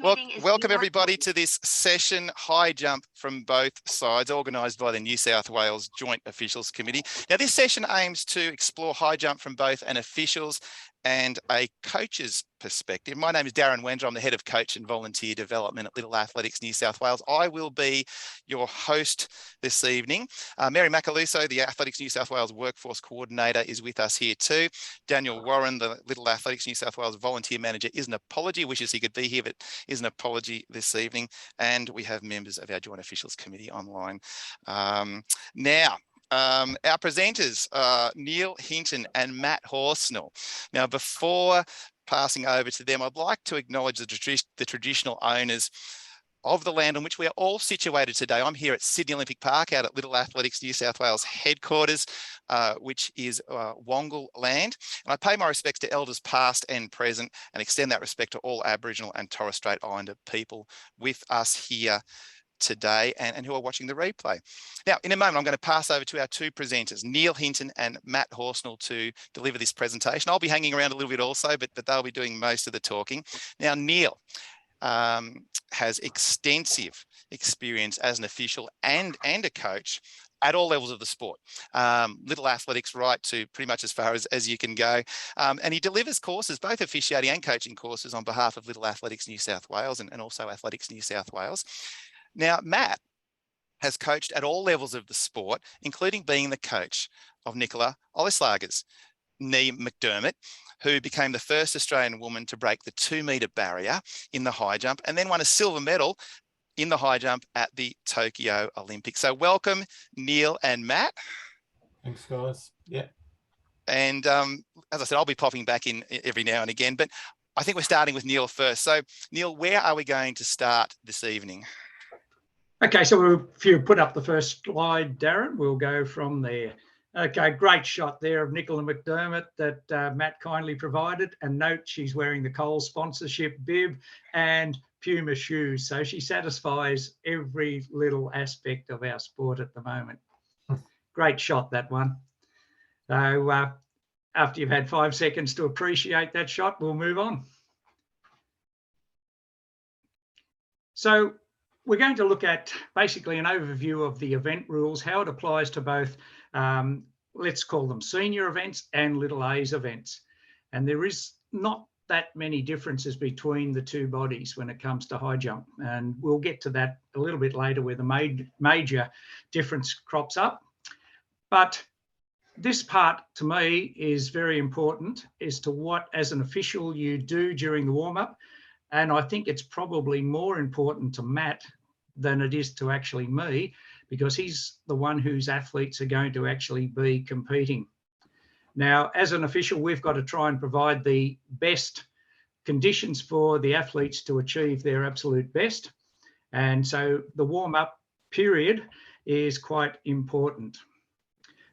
Well, welcome everybody to this session, High Jump from Both Sides, organised by the New South Wales Joint Officials Committee. Now, this session aims to explore high jump from both an official's and a coach's perspective. My name is Darren Wendra. I'm the Head of Coach and Volunteer Development at Little Athletics New South Wales. I will be your host this evening. Mary Macaluso, the Athletics New South Wales Workforce Coordinator, is with us here too. Daniel Warren, the Little Athletics New South Wales Volunteer Manager, is an apology, wishes he could be here, but is an apology this evening. And we have members of our Joint Officials Committee online. Our presenters, Neil Hinton and Matt Horsnell. Now, before passing over to them, I'd like to acknowledge the traditional owners of the land on which we are all situated today. I'm here at Sydney Olympic Park out at Little Athletics New South Wales headquarters, which is Wongal land. And I pay my respects to elders past and present and extend that respect to all Aboriginal and Torres Strait Islander people with us here today and who are watching the replay. Now, in a moment, I'm going to pass over to our two presenters, Neil Hinton and Matt Horsnell, to deliver this presentation. I'll be hanging around a little bit also, but they'll be doing most of the talking. Now, Neil has extensive experience as an official and a coach at all levels of the sport. Little Athletics right to pretty much as far as you can go. And he delivers courses, both officiating and coaching courses on behalf of Little Athletics New South Wales and also Athletics New South Wales. Now, Matt has coached at all levels of the sport, including being the coach of Nicola Olislagers, Nee McDermott, who became the first Australian woman to break the 2-metre barrier in the high jump and then won a silver medal in the high jump at the Tokyo Olympics. So welcome, Neil and Matt. Thanks, guys. Yeah. And as I said, I'll be popping back in every now and again, but I think we're starting with Neil first. So Neil, where are we going to start this evening? Okay, so if you put up the first slide, Darren, we'll go from there. Okay, great shot there of Nicola McDermott that Matt kindly provided. And note, she's wearing the Coles sponsorship bib and Puma shoes. So she satisfies every little aspect of our sport at the moment. Great shot, that one. So after you've had 5 seconds to appreciate that shot, we'll move on. So we're going to look at basically an overview of the event rules, how it applies to both, let's call them senior events and Little A's events. And there is not that many differences between the two bodies when it comes to high jump. And we'll get to that a little bit later where the major difference crops up. But this part to me is very important as to what, as an official, you do during the warm-up. And I think it's probably more important to Matt than it is to actually me, because he's the one whose athletes are going to actually be competing. Now, as an official, we've got to try and provide the best conditions for the athletes to achieve their absolute best. And so the warm-up period is quite important.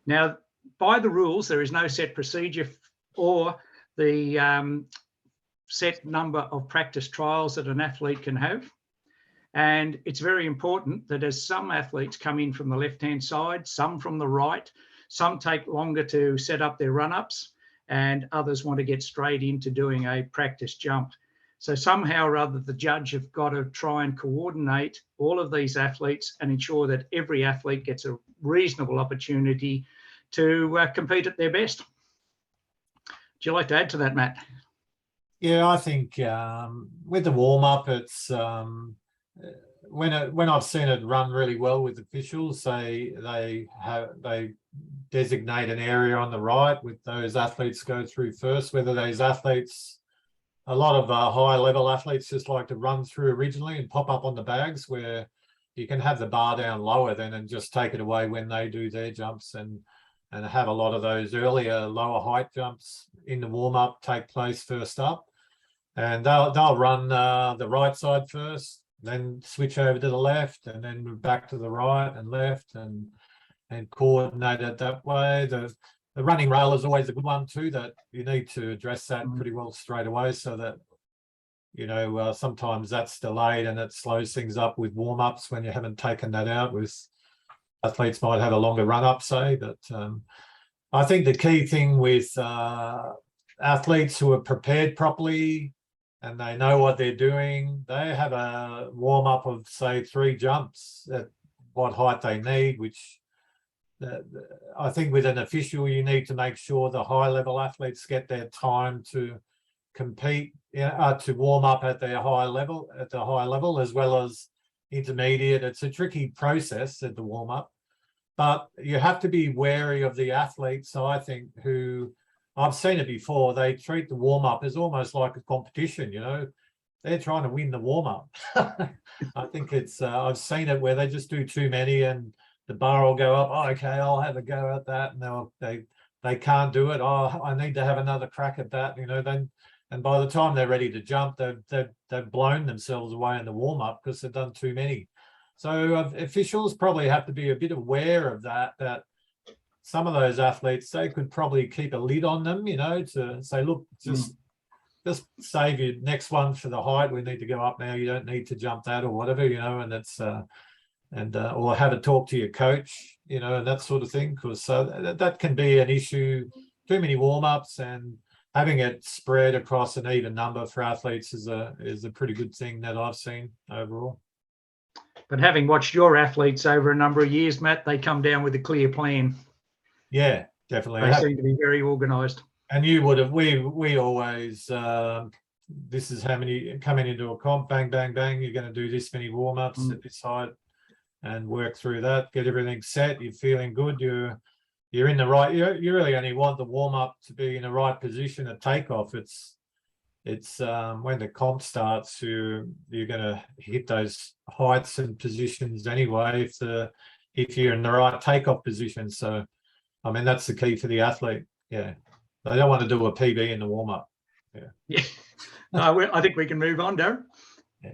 Now, by the rules, there is no set procedure or the set number of practice trials that an athlete can have. And it's very important that as some athletes come in from the left-hand side, some from the right, some take longer to set up their run-ups, and others want to get straight into doing a practice jump. So somehow or other, the judge have got to try and coordinate all of these athletes and ensure that every athlete gets a reasonable opportunity to compete at their best. Would you like to add to that, Matt? Yeah, I think with the warm-up, it's when I've seen it run really well with officials, they designate an area on the right with those athletes go through first. Whether those athletes, a lot of high-level athletes just like to run through originally and pop up on the bags, where you can have the bar down lower then and just take it away when they do their jumps, and have a lot of those earlier lower height jumps in the warm-up take place first up. And they'll run the right side first, then switch over to the left, and then move back to the right and left, and coordinate it that way. The running rail is always a good one too, that you need to address that pretty well straight away, so that, you know, sometimes that's delayed and it slows things up with warm-ups when you haven't taken that out. With athletes might have a longer run-up, say, but I think the key thing with athletes who are prepared properly and they know what they're doing. They have a warm up of say 3 jumps at what height they need, which I think with an official, you need to make sure the high level athletes get their time to compete, to warm up at their high level, as well as intermediate. It's a tricky process at the warm up, but you have to be wary of the athletes, I think, who I've seen it before. They treat the warm up as almost like a competition, they're trying to win the warm up. I think it's, I've seen it where they just do too many and the bar will go up. Oh, okay, I'll have a go at that. And they can't do it. Oh, I need to have another crack at that. Then, and by the time they're ready to jump, they've blown themselves away in the warm up because they've done too many. So officials probably have to be a bit aware of that. That some of those athletes, they could probably keep a lid on them. To say, look, just save your next one for the height. We need to go up now. You don't need to jump that or whatever. And it's. Or have a talk to your coach, and that sort of thing, because that can be an issue. Too many warm-ups and having it spread across an even number for athletes is a pretty good thing that I've seen overall. But having watched your athletes over a number of years, Matt, they come down with a clear plan. Yeah, definitely. They seem to be very organised. And you would have, we always, this is how many coming into a comp, bang, bang, bang, you're going to do this many warm-ups at this height. And work through that, get everything set. You're feeling good. You're in the right. You really only want the warm up to be in the right position at takeoff. It's when the comp starts, you're going to hit those heights and positions anyway. If you're in the right takeoff position. So, I mean, that's the key for the athlete. Yeah, they don't want to do a PB in the warm up. Yeah. I think we can move on, Darren. Yeah.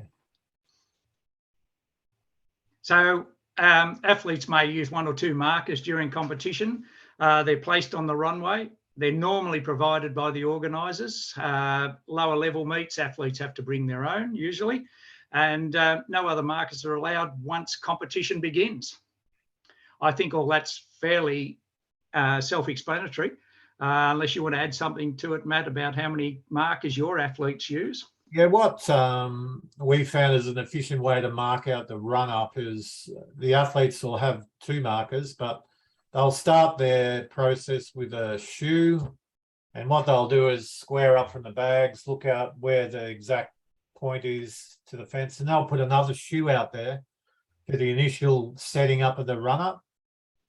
So athletes may use 1 or 2 markers during competition. They're placed on the runway. They're normally provided by the organisers. Lower level meets, athletes have to bring their own usually. And no other markers are allowed once competition begins. I think all that's fairly self-explanatory, unless you want to add something to it, Matt, about how many markers your athletes use. Yeah, what we found is an efficient way to mark out the run-up is the athletes will have 2 markers, but they'll start their process with a shoe. And what they'll do is square up from the bags, look out where the exact point is to the fence, and they'll put another shoe out there for the initial setting up of the run-up.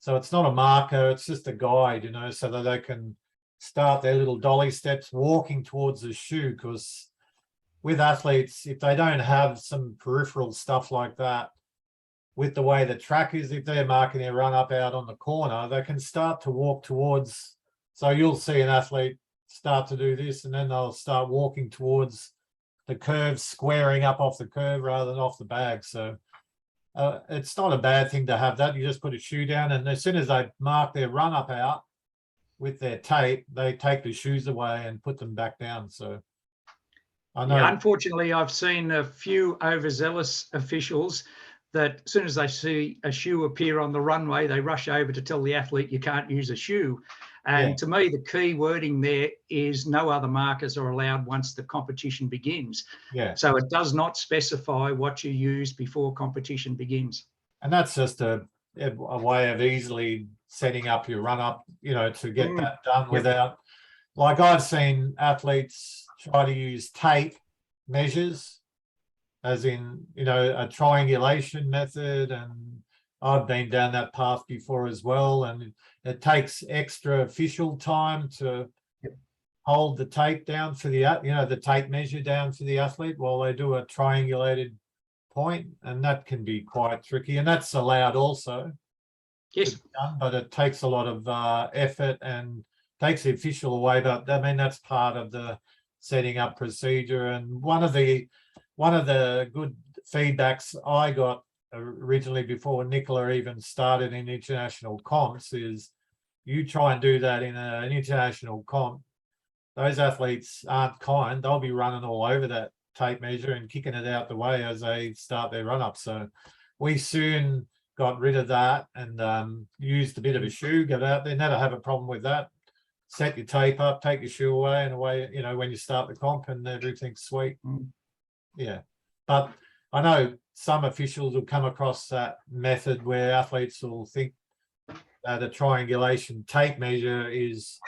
So it's not a marker, it's just a guide, so that they can start their little dolly steps walking towards the shoe, because with athletes, if they don't have some peripheral stuff like that, with the way the track is, if they're marking their run up out on the corner, they can start to walk towards. So you'll see an athlete start to do this, and then they'll start walking towards the curve, squaring up off the curve rather than off the bag. So it's not a bad thing to have that. You just put a shoe down, and as soon as they mark their run up out with their tape, they take the shoes away and put them back down. So I know. Yeah, unfortunately, I've seen a few overzealous officials that as soon as they see a shoe appear on the runway, they rush over to tell the athlete you can't use a shoe. And to me, the key wording there is no other markers are allowed once the competition begins. Yeah. So it does not specify what you use before competition begins. And that's just a way of easily setting up your run up, to get that done without, like I've seen athletes try to use tape measures, as in, a triangulation method. And I've been down that path before as well. And it takes extra official time to hold the tape down for the tape measure down for the athlete while they do a triangulated point. And that can be quite tricky. And that's allowed also. Yes. But it takes a lot of effort and takes the official away. But I mean, that's part of the setting up procedure. And one of the good feedbacks I got originally before Nicola even started in international comps is you try and do that in an international comp. Those athletes aren't kind. They'll be running all over that tape measure and kicking it out the way as they start their run up. So we soon got rid of that and used a bit of a shoe, get out there, never have a problem with that. set your tape up, take your shoe away, and away, you know, when you start the comp, and everything's sweet. Yeah. But I know some officials will come across that method where athletes will think that a triangulation tape measure is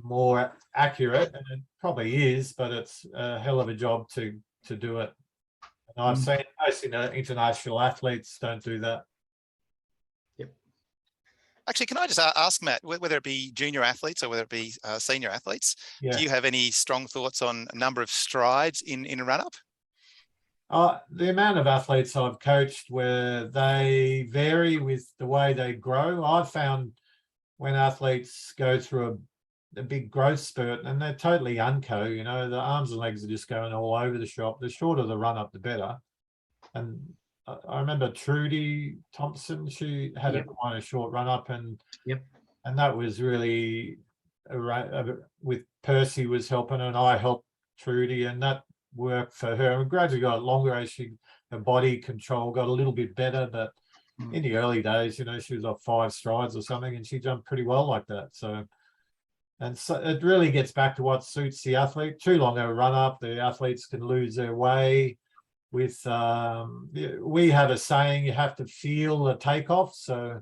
more accurate, and it probably is, but it's a hell of a job to do it. And I've seen most international athletes don't do that. Actually, can I just ask Matt, whether it be junior athletes or whether it be senior athletes, Yeah. do you have any strong thoughts on a number of strides in a run-up? The amount of athletes I've coached where they vary with the way they grow. I've found when athletes go through a big growth spurt and they're totally unco, you know, the arms and legs are just going all over the shop. The shorter the run up, the better. And I remember Trudy Thompson, she had quite a short run up, and that was really with Percy was helping her, and I helped Trudy, and that worked for her. And gradually got longer as her body control got a little bit better, but in the early days, you know, she was like 5 strides or something, and she jumped pretty well like that. So it really gets back to what suits the athlete. Too long a run up, the athletes can lose their way. With we have a saying, you have to feel the takeoff. So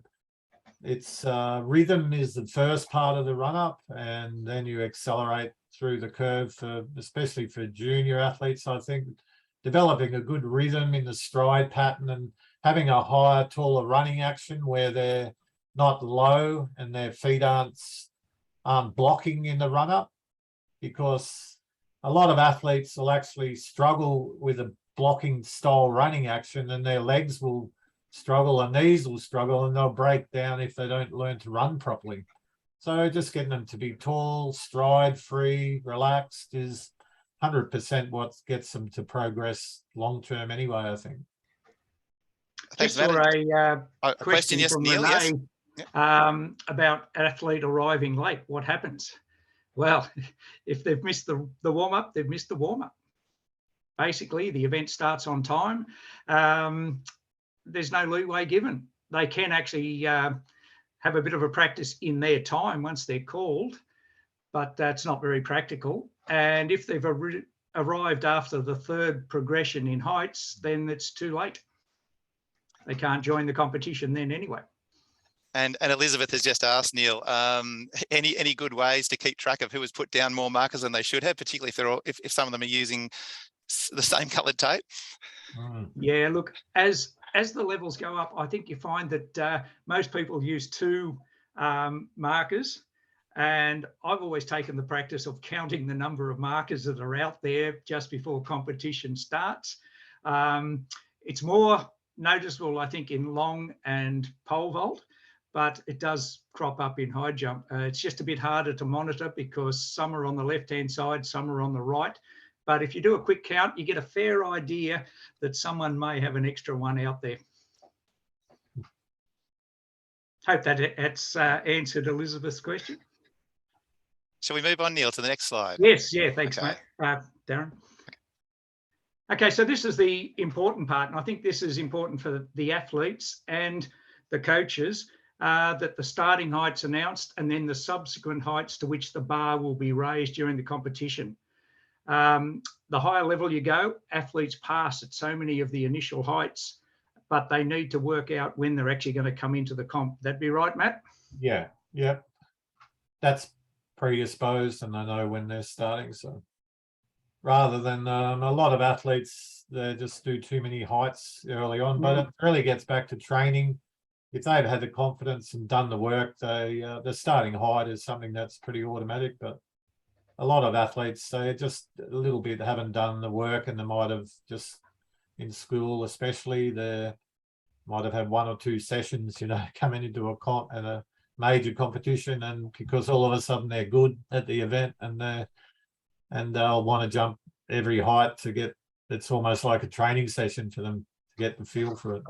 it's rhythm is the first part of the run up, and then you accelerate through the curve, especially for junior athletes. I think developing a good rhythm in the stride pattern and having a higher, taller running action where they're not low and their feet aren't blocking in the run up, because a lot of athletes will actually struggle with a blocking style running action, and their legs will struggle, and knees will struggle, and they'll break down if they don't learn to run properly. So just getting them to be tall, stride free, relaxed is 100% what gets them to progress long term anyway, I think. Thanks, Just for a question, yes, from Neil, Renee, yes. about athlete arriving late. What happens? Well, if they've missed the warm-up, they've missed the warm-up. Basically, the event starts on time. There's no leeway given. They can actually have a bit of a practice in their time once they're called, but that's not very practical. And if they've arrived after the 3rd progression in heights, then it's too late. They can't join the competition then anyway. And Elizabeth has just asked Neil, any good ways to keep track of who has put down more markers than they should have, particularly if some of them are using the same coloured tape? Yeah, look, as the levels go up, I think you find that most people use 2 markers, and I've always taken the practice of counting the number of markers that are out there just before competition starts. It's more noticeable, I think, in long and pole vault, but it does crop up in high jump. It's just a bit harder to monitor because some are on the left-hand side, some are on the right. But if you do a quick count, you get a fair idea that someone may have an extra one out there. Hope that's answered Elizabeth's question. Shall we move on, Neil, to the next slide? Yes, yeah, thanks, okay. Mate. Darren. Okay, so this is the important part, and I think this is important for the athletes and the coaches, that the starting height's announced and then the subsequent heights to which the bar will be raised during the competition. The higher level you go, athletes pass at so many of the initial heights, but they need to work out when they're actually going to come into the comp. That'd be right, Matt? Yeah. That's predisposed, and they know when they're starting. So rather than a lot of athletes, they just do too many heights early on, but it really gets back to training. If they've had the confidence and done the work, the starting height is something that's pretty automatic, but a lot of athletes, they just a little bit haven't done the work, and they might have just in school, especially, they might have had 1 or 2 sessions, you know, coming into a comp and a major competition, and because all of a sudden they're good at the event, and they'll want to jump every height to get. It's almost like a training session for them to get the feel for it.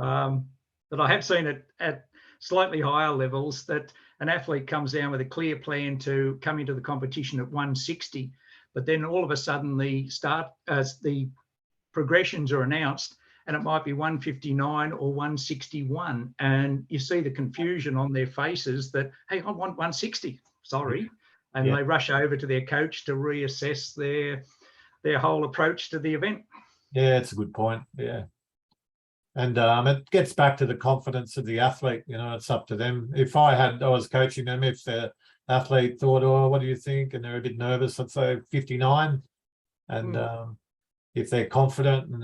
But I have seen it at slightly higher levels that an athlete comes down with a clear plan to come into the competition at 160, but then all of a sudden the progressions are announced and it might be 159 or 161, and you see the confusion on their faces that, hey, I want 160, sorry. and Yeah. they rush over to their coach to reassess their whole approach to the event. Yeah, it's a good point. Yeah. And it gets back to the confidence of the athlete. You know, it's up to them. If I was coaching them, if the athlete thought, "Oh, what do you think?" and they're a bit nervous, I'd say 59. And if they're confident and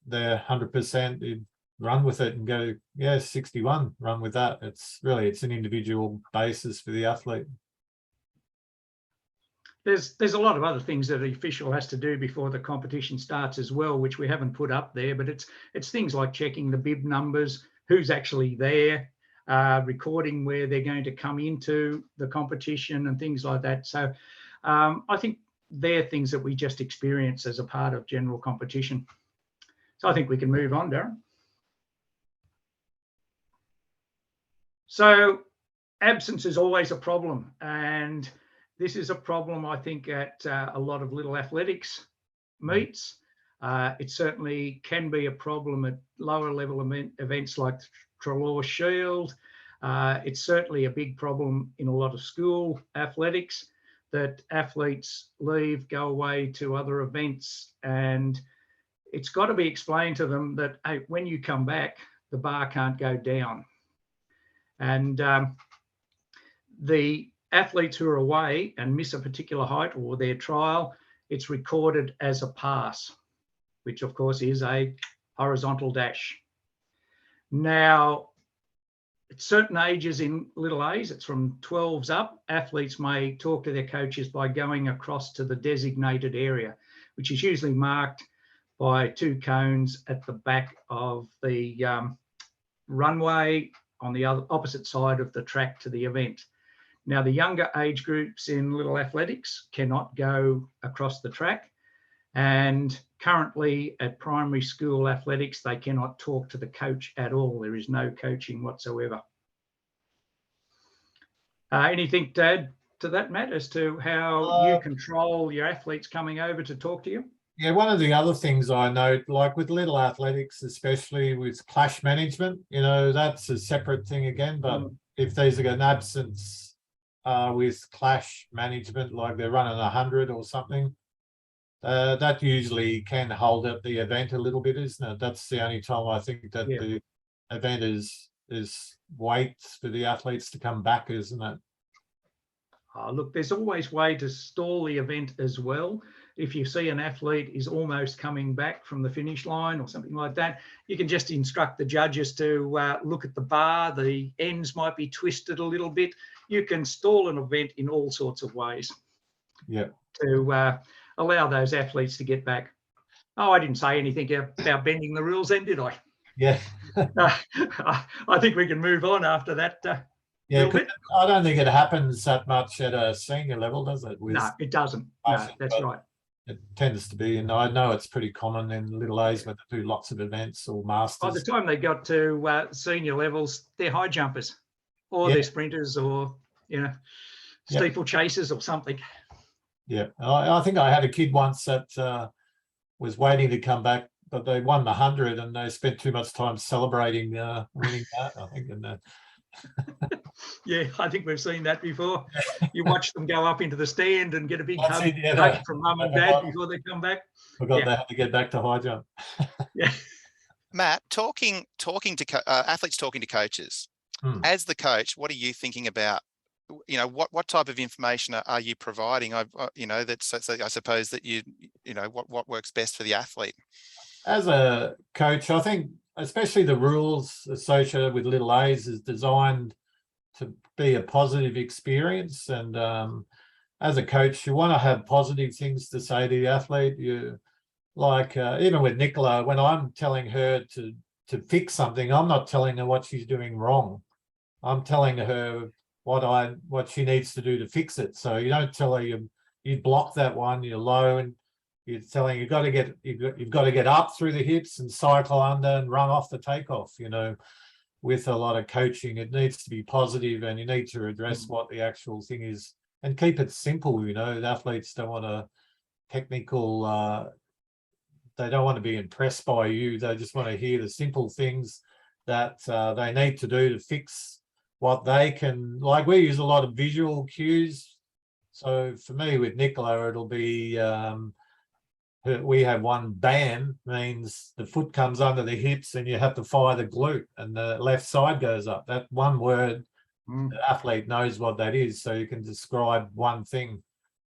they're 100%, you'd run with it and go, yeah, 61. Run with that. It's an individual basis for the athlete. There's a lot of other things that the official has to do before the competition starts as well, which we haven't put up there, but it's things like checking the bib numbers, who's actually there, recording where they're going to come into the competition and things like that. So I think they're things that we just experience as a part of general competition. So I think we can move on, Darren. So absence is always a problem, and this is a problem, I think, at a lot of little athletics meets. It certainly can be a problem at lower level events like Treloar Shield. It's certainly a big problem in a lot of school athletics that athletes leave, go away to other events, and it's got to be explained to them that, hey, when you come back, the bar can't go down. And the athletes who are away and miss a particular height or their trial, it's recorded as a pass, which of course is a horizontal dash. Now, at certain ages in little A's, it's from 12s up, athletes may talk to their coaches by going across to the designated area, which is usually marked by 2 cones at the back of the runway on the opposite side of the track to the event. Now, the younger age groups in little athletics cannot go across the track, and currently at primary school athletics, they cannot talk to the coach at all. There is no coaching whatsoever. Anything to add to that, Matt, as to how you control your athletes coming over to talk to you? Yeah, one of the other things I note, like with little athletics, especially with clash management, you know, that's a separate thing again. But if there's an absence with clash management, like they're running 100 or something, that usually can hold up the event a little bit, isn't it? That's the only time I think that the event is waits for the athletes to come back, isn't it? Look, there's always a way to stall the event as well. If you see an athlete is almost coming back from the finish line or something like that, you can just instruct the judges to look at the bar. The ends might be twisted a little bit. You can stall an event in all sorts of ways. Yeah. To allow those athletes to get back. Oh, I didn't say anything about bending the rules then, did I? Yeah. I think we can move on after that. Yeah, I don't think it happens that much at a senior level, does it? No, it doesn't. No, that's right. It tends to be, and I know it's pretty common in little A's where they do lots of events or masters. By the time they got to senior levels, they're high jumpers, or they're sprinters, or steeplechasers or something. Yeah, I think I had a kid once that was waiting to come back, but they won the 100 and they spent too much time celebrating winning that, I think. And yeah, I think we've seen that before. You watch them go up into the stand and get a big hug from mum and dad before they come back. Forgot they had to get back to high jump. Yeah. Matt, talking to athletes talking to coaches. As the coach, what are you thinking about? You know, what type of information are you providing? That's I suppose that what works best for the athlete. As a coach, I think especially the rules associated with little A's is designed to be a positive experience. And as a coach, you want to have positive things to say to the athlete. You like even with Nicola, when I'm telling her to fix something, I'm not telling her what she's doing wrong. I'm telling her what she needs to do to fix it. So you don't tell her you block that one, you're low, and you're telling you've got to get up through the hips and cycle under and run off the takeoff. You know, with a lot of coaching, it needs to be positive, and you need to address what the actual thing is and keep it simple. You know, the athletes don't want a technical. They don't want to be impressed by you. They just want to hear the simple things that they need to do to fix what they can. Like, we use a lot of visual cues So for me with Nicola, it'll be we have one bam, means the foot comes under the hips and you have to fire the glute and the left side goes up. That one word, the athlete knows what that is, so you can describe one thing.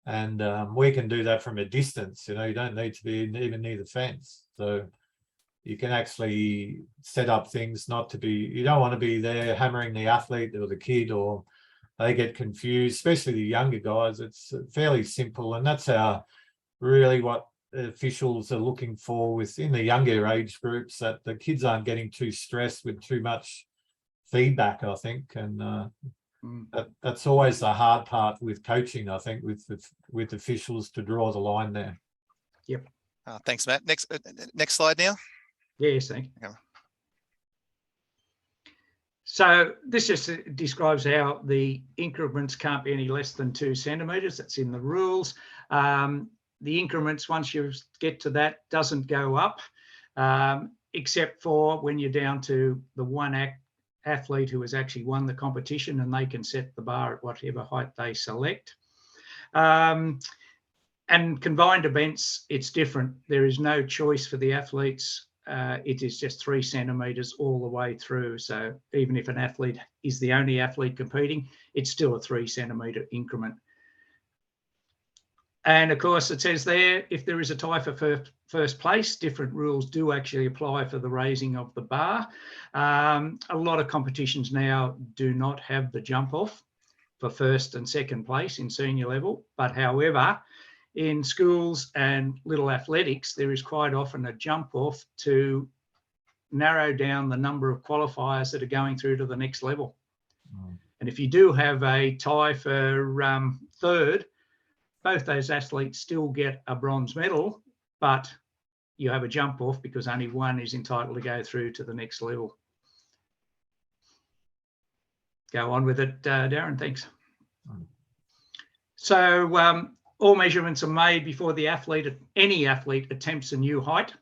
And we can do that from a distance. You know, you don't need to be even near the fence. So you can actually set up things not to be, you don't want to be there hammering the athlete or the kid, or they get confused, especially the younger guys. It's fairly simple. And that's really what officials are looking for within the younger age groups, that the kids aren't getting too stressed with too much feedback, I think. And that's always the hard part with coaching, I think, with officials, to draw the line there. Yep. Thanks, Matt. Next slide, Neil. Yes, thank you. Okay. So this just describes how the increments can't be any less than 2 centimetres. That's in the rules. The increments, once you get to that, doesn't go up, except for when you're down to the one athlete who has actually won the competition, and they can set the bar at whatever height they select. And combined events, it's different. There is no choice for the athletes. It is just 3 centimetres all the way through. So even if an athlete is the only athlete competing, it's still a 3 centimetre increment. And of course, it says there, if there is a tie for first place, different rules do actually apply for the raising of the bar. A lot of competitions now do not have the jump off for first and second place in senior level. But however, in schools and little athletics, there is quite often a jump off to narrow down the number of qualifiers that are going through to the next level. And if you do have a tie for third, both those athletes still get a bronze medal, but you have a jump off because only one is entitled to go through to the next level. Go on with it, Darren, thanks. So all measurements are made before the athlete, any athlete, attempts a new height.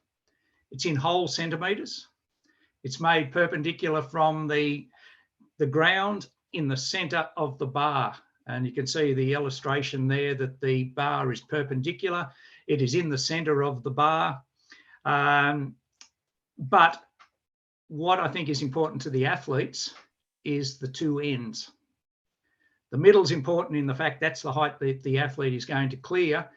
It's in whole centimetres. It's made perpendicular from the ground in the centre of the bar. And you can see the illustration there that the bar is perpendicular. It is in the centre of the bar. But what I think is important to the athletes is the 2 ends. The middle is important in the fact that's the height that the athlete is going to clear.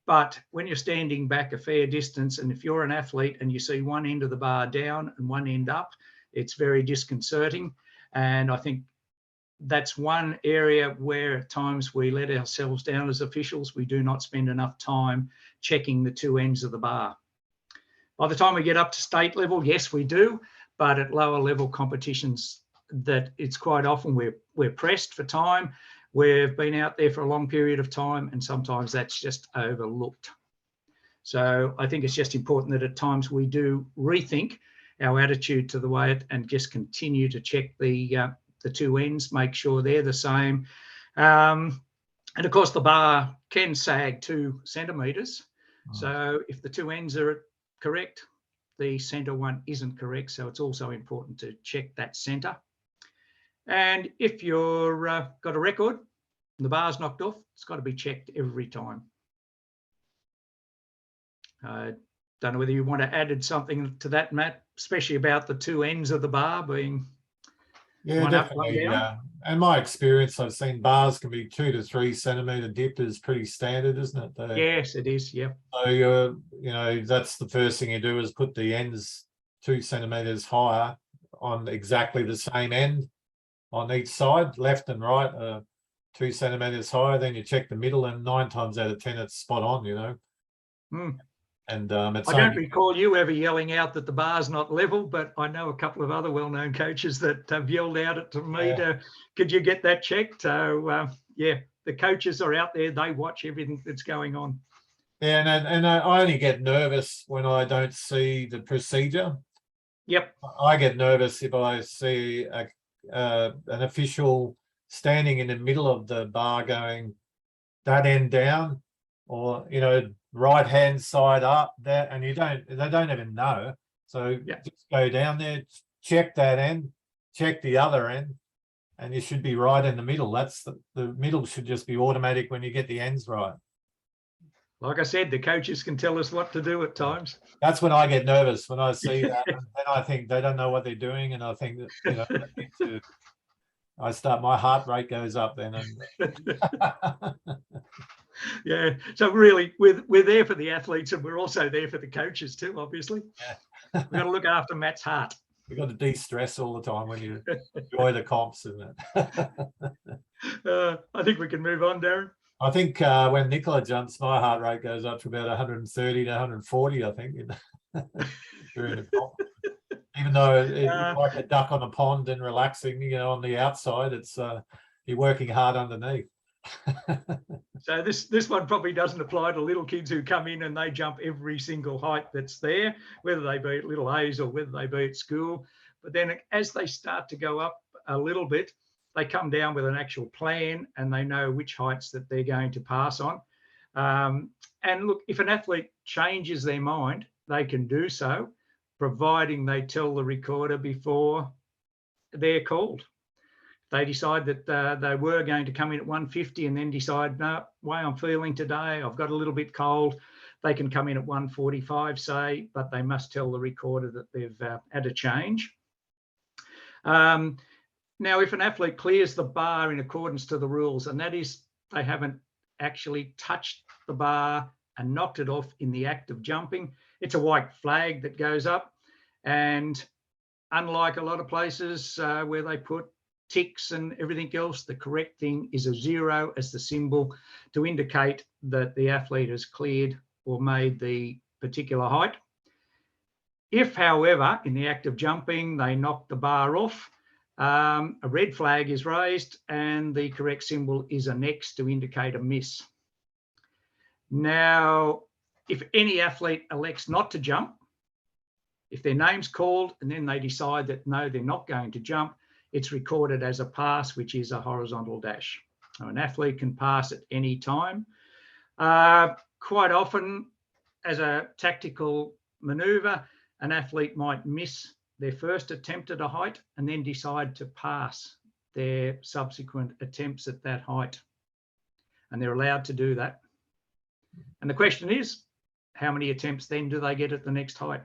But when you're standing back a fair distance, and if you're an athlete and you see one end of the bar down and one end up, it's very disconcerting. And I think that's one area where at times we let ourselves down as officials. We do not spend enough time checking the 2 ends of the bar. By the time we get up to state level, yes, we do, but at lower level competitions, that it's quite often we're pressed for time. We've been out there for a long period of time, and sometimes that's just overlooked. So I think it's just important that at times we do rethink our attitude to the weight and just continue to check the 2 ends, make sure they're the same. And of course, the bar can sag 2 centimetres. So if the 2 ends are correct, the centre one isn't correct. So it's also important to check that centre. And if you're got a record and the bar's knocked off, it's got to be checked every time. I don't know whether you want to add something to that, Matt, especially about the 2 ends of the bar being one definitely. up, one down. In my experience, I've seen bars can be 2 to 3 centimetre dip is pretty standard, isn't it? Yes, it is. Yep. So you know, that's the first thing you do is put the ends 2 centimetres higher on exactly the same end on each side, left and right, 2 centimetres higher. Then you check the middle, and 9 times out of 10, it's spot on. You know. And it's I don't recall you ever yelling out that the bar's not level, but I know a couple of other well-known coaches that have yelled out it to me could you get that checked? So yeah, the coaches are out there, they watch everything that's going on. Yeah, and I only get nervous when I don't see the procedure. Yep. I get nervous if I see an official standing in the middle of the bar going that end down, or you know, right hand side up, that, and they don't even know. So just go down there, check that end, check the other end, and you should be right in the middle. That's the middle should just be automatic when you get the ends right. Like I said, the coaches can tell us what to do at times. That's when I get nervous, when I see that, and then I think they don't know what they're doing, and I think that, you know, they need to, my heart rate goes up then. And Yeah, so really we're there for the athletes, and we're also there for the coaches too, obviously. Yeah. We've got to look after Matt's heart. You've got to de-stress all the time when you enjoy the comps, isn't it? I think we can move on, Darren. I think when Nicola jumps, my heart rate goes up to about 130 to 140, I think, during the comp. Even though it's like a duck on a pond and relaxing, you know, on the outside, it's you're working hard underneath. So this one probably doesn't apply to little kids who come in and they jump every single height that's there, whether they be at Little A's or whether they be at school. But then as they start to go up a little bit, they come down with an actual plan and they know which heights that they're going to pass on. And look, if an athlete changes their mind, they can do so, providing they tell the recorder before they're called. They decide that they were going to come in at 150 and then decide, no, way I'm feeling today, I've got a little bit cold. They can come in at 145, say, but they must tell the recorder that they've had a change. Now, if an athlete clears the bar in accordance to the rules, and that is they haven't actually touched the bar and knocked it off in the act of jumping, it's a white flag that goes up. And unlike a lot of places where they put ticks and everything else, the correct thing is a 0 as the symbol to indicate that the athlete has cleared or made the particular height. If, however, in the act of jumping, they knock the bar off, a red flag is raised and the correct symbol is an X to indicate a miss. Now, if any athlete elects not to jump, if their name's called and then they decide that no, they're not going to jump, it's recorded as a pass, which is a horizontal dash. So an athlete can pass at any time. Quite often, as a tactical maneuver, an athlete might miss their first attempt at a height and then decide to pass their subsequent attempts at that height. And they're allowed to do that. And the question is, how many attempts then do they get at the next height?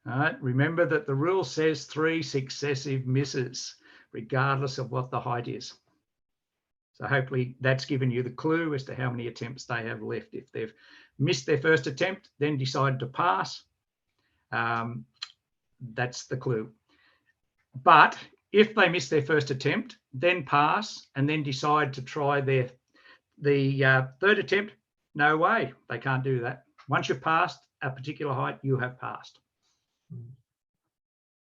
All right, remember that the rule says 3 successive misses, regardless of what the height is. So hopefully that's given you the clue as to how many attempts they have left. If they've missed their first attempt, then decided to pass, that's the clue. But if they miss their first attempt, then pass, and then decide to try the third attempt, no way, they can't do that. Once you've passed a particular height, you have passed.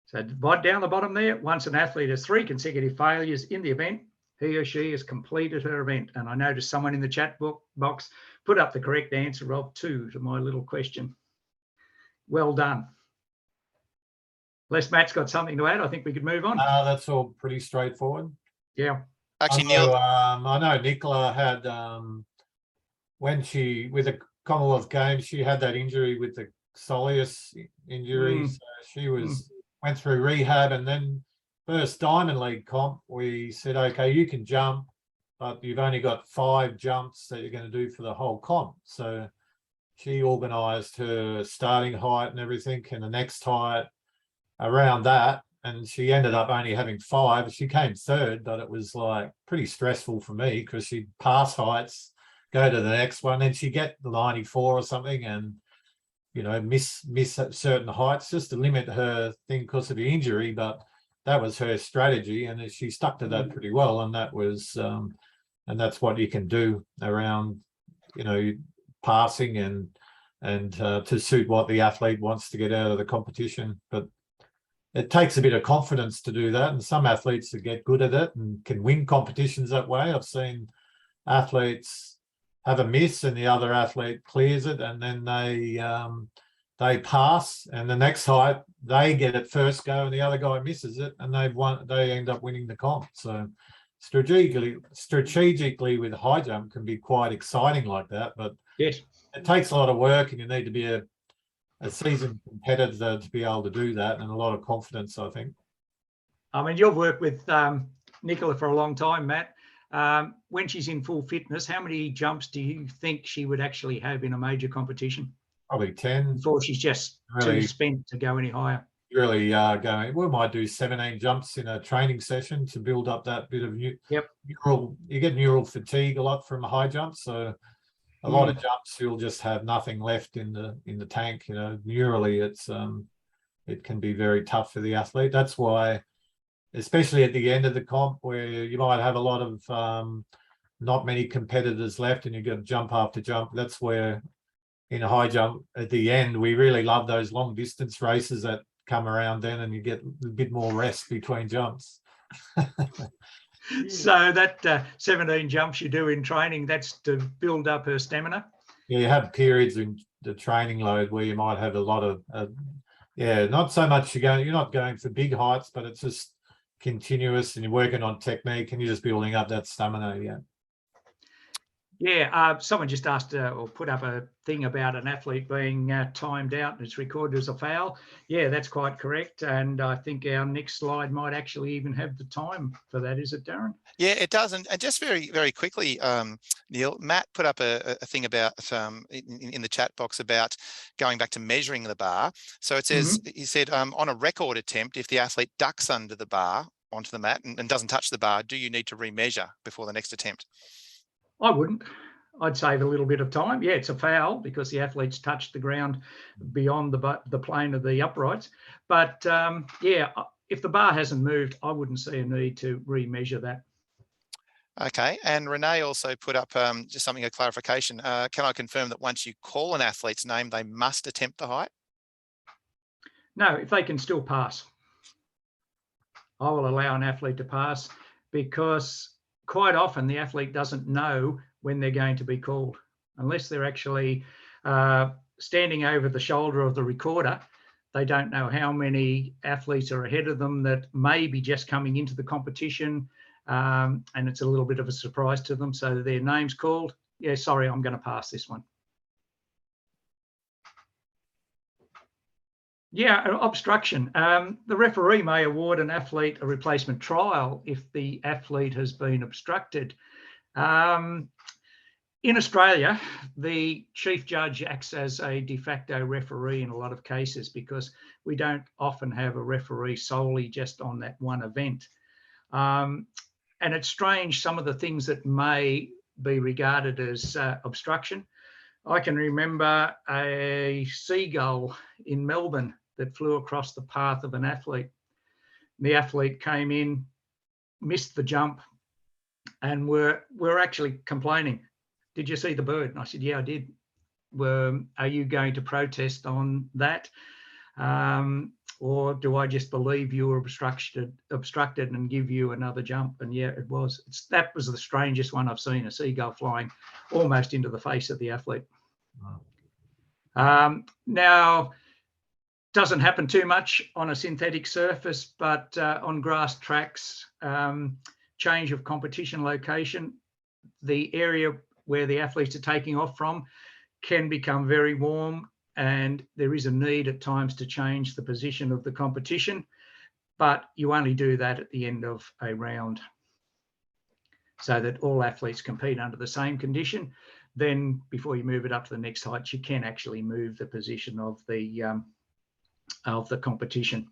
So right down the bottom there, once an athlete has 3 consecutive failures in the event, he or she has completed her event. And I noticed someone in the chat box put up the correct answer of 2 to my little question. Well done. Unless Matt's got something to add, I think we could move on. That's all pretty straightforward. Yeah. Actually, Neil, I know Nicola had, when she, with the Commonwealth Games, she had that injury with the soleus injury. So she went through rehab, and then first Diamond League comp, we said, okay, you can jump, but you've only got 5 jumps that you're going to do for the whole comp. So she organised her starting height and everything, and the next height around that, and she ended up only having 5. She came third, but it was like pretty stressful for me because she'd pass heights, go to the next one, and she'd get the 94 or something, and you know, miss certain heights just to limit her thing because of the injury. But that was her strategy, and she stuck to that pretty well. And that was, and that's what you can do around, you know, passing and to suit what the athlete wants to get out of the competition. But it takes a bit of confidence to do that, and some athletes that get good at it and can win competitions that way. I've seen athletes have a miss and the other athlete clears it, and then they pass, and the next height they get it first go and the other guy misses it, and they end up winning the comp. So strategically with high jump can be quite exciting like that, but yes, it takes a lot of work, and you need to be a seasoned competitor to be able to do that, and a lot of confidence, I think. I mean, you've worked with Nicola for a long time, Matt. When she's in full fitness, how many jumps do you think she would actually have in a major competition? Probably 10. Before she's just too spent to go any higher. Really going, we might do 17 jumps in a training session to build up that bit of neural. You get neural fatigue a lot from high jumps, so a lot of jumps you'll just have nothing left in the tank. You know, neurally it can be very tough for the athlete. That's why, especially at the end of the comp, where you might have a lot of not many competitors left, and you got jump after jump. That's where in a high jump at the end, we really love those long distance races that come around then, and you get a bit more rest between jumps. So that 17 jumps you do in training, that's to build up her stamina? Yeah, you have periods in the training load where you might have a lot of, not so much you're not going for big heights, but it's just continuous, and you're working on technique, and you're just building up that stamina. Someone just asked or put up a thing about an athlete being timed out and it's recorded as a foul. Yeah, that's quite correct. And I think our next slide might actually even have the time for that. Is it, Darren? Yeah, it does. And just very, very quickly, Neil, Matt put up a thing about in the chat box about going back to measuring the bar. So it says, he said, on a record attempt, if the athlete ducks under the bar onto the mat and doesn't touch the bar, do you need to remeasure before the next attempt? I wouldn't. I'd save a little bit of time. Yeah, it's a foul because the athlete's touched the ground beyond the plane of the uprights. But if the bar hasn't moved, I wouldn't see a need to remeasure that. Okay, and Renee also put up just something, a clarification. Can I confirm that once you call an athlete's name, they must attempt the height? No, if they can still pass. I will allow an athlete to pass because quite often the athlete doesn't know when they're going to be called, unless they're actually standing over the shoulder of the recorder. They don't know how many athletes are ahead of them that may be just coming into the competition, and it's a little bit of a surprise to them. So their name's called. Yeah, sorry, I'm going to pass this one. Yeah, obstruction. The referee may award an athlete a replacement trial if the athlete has been obstructed. In Australia, the chief judge acts as a de facto referee in a lot of cases because we don't often have a referee solely just on that one event. And it's strange, some of the things that may be regarded as obstruction. I can remember a seagull in Melbourne that flew across the path of an athlete. The athlete came in, missed the jump, and we're actually complaining. Did you see the bird? And I said, yeah, I did. Are you going to protest on that? Or do I just believe you were obstructed and give you another jump? And yeah, it was. That was the strangest one I've seen, a seagull flying almost into the face of the athlete. Wow. Now, doesn't happen too much on a synthetic surface, but on grass tracks, change of competition location, the area where the athletes are taking off from can become very warm, and there is a need at times to change the position of the competition, but you only do that at the end of a round so that all athletes compete under the same condition. Then before you move it up to the next height, you can actually move the position of the competition.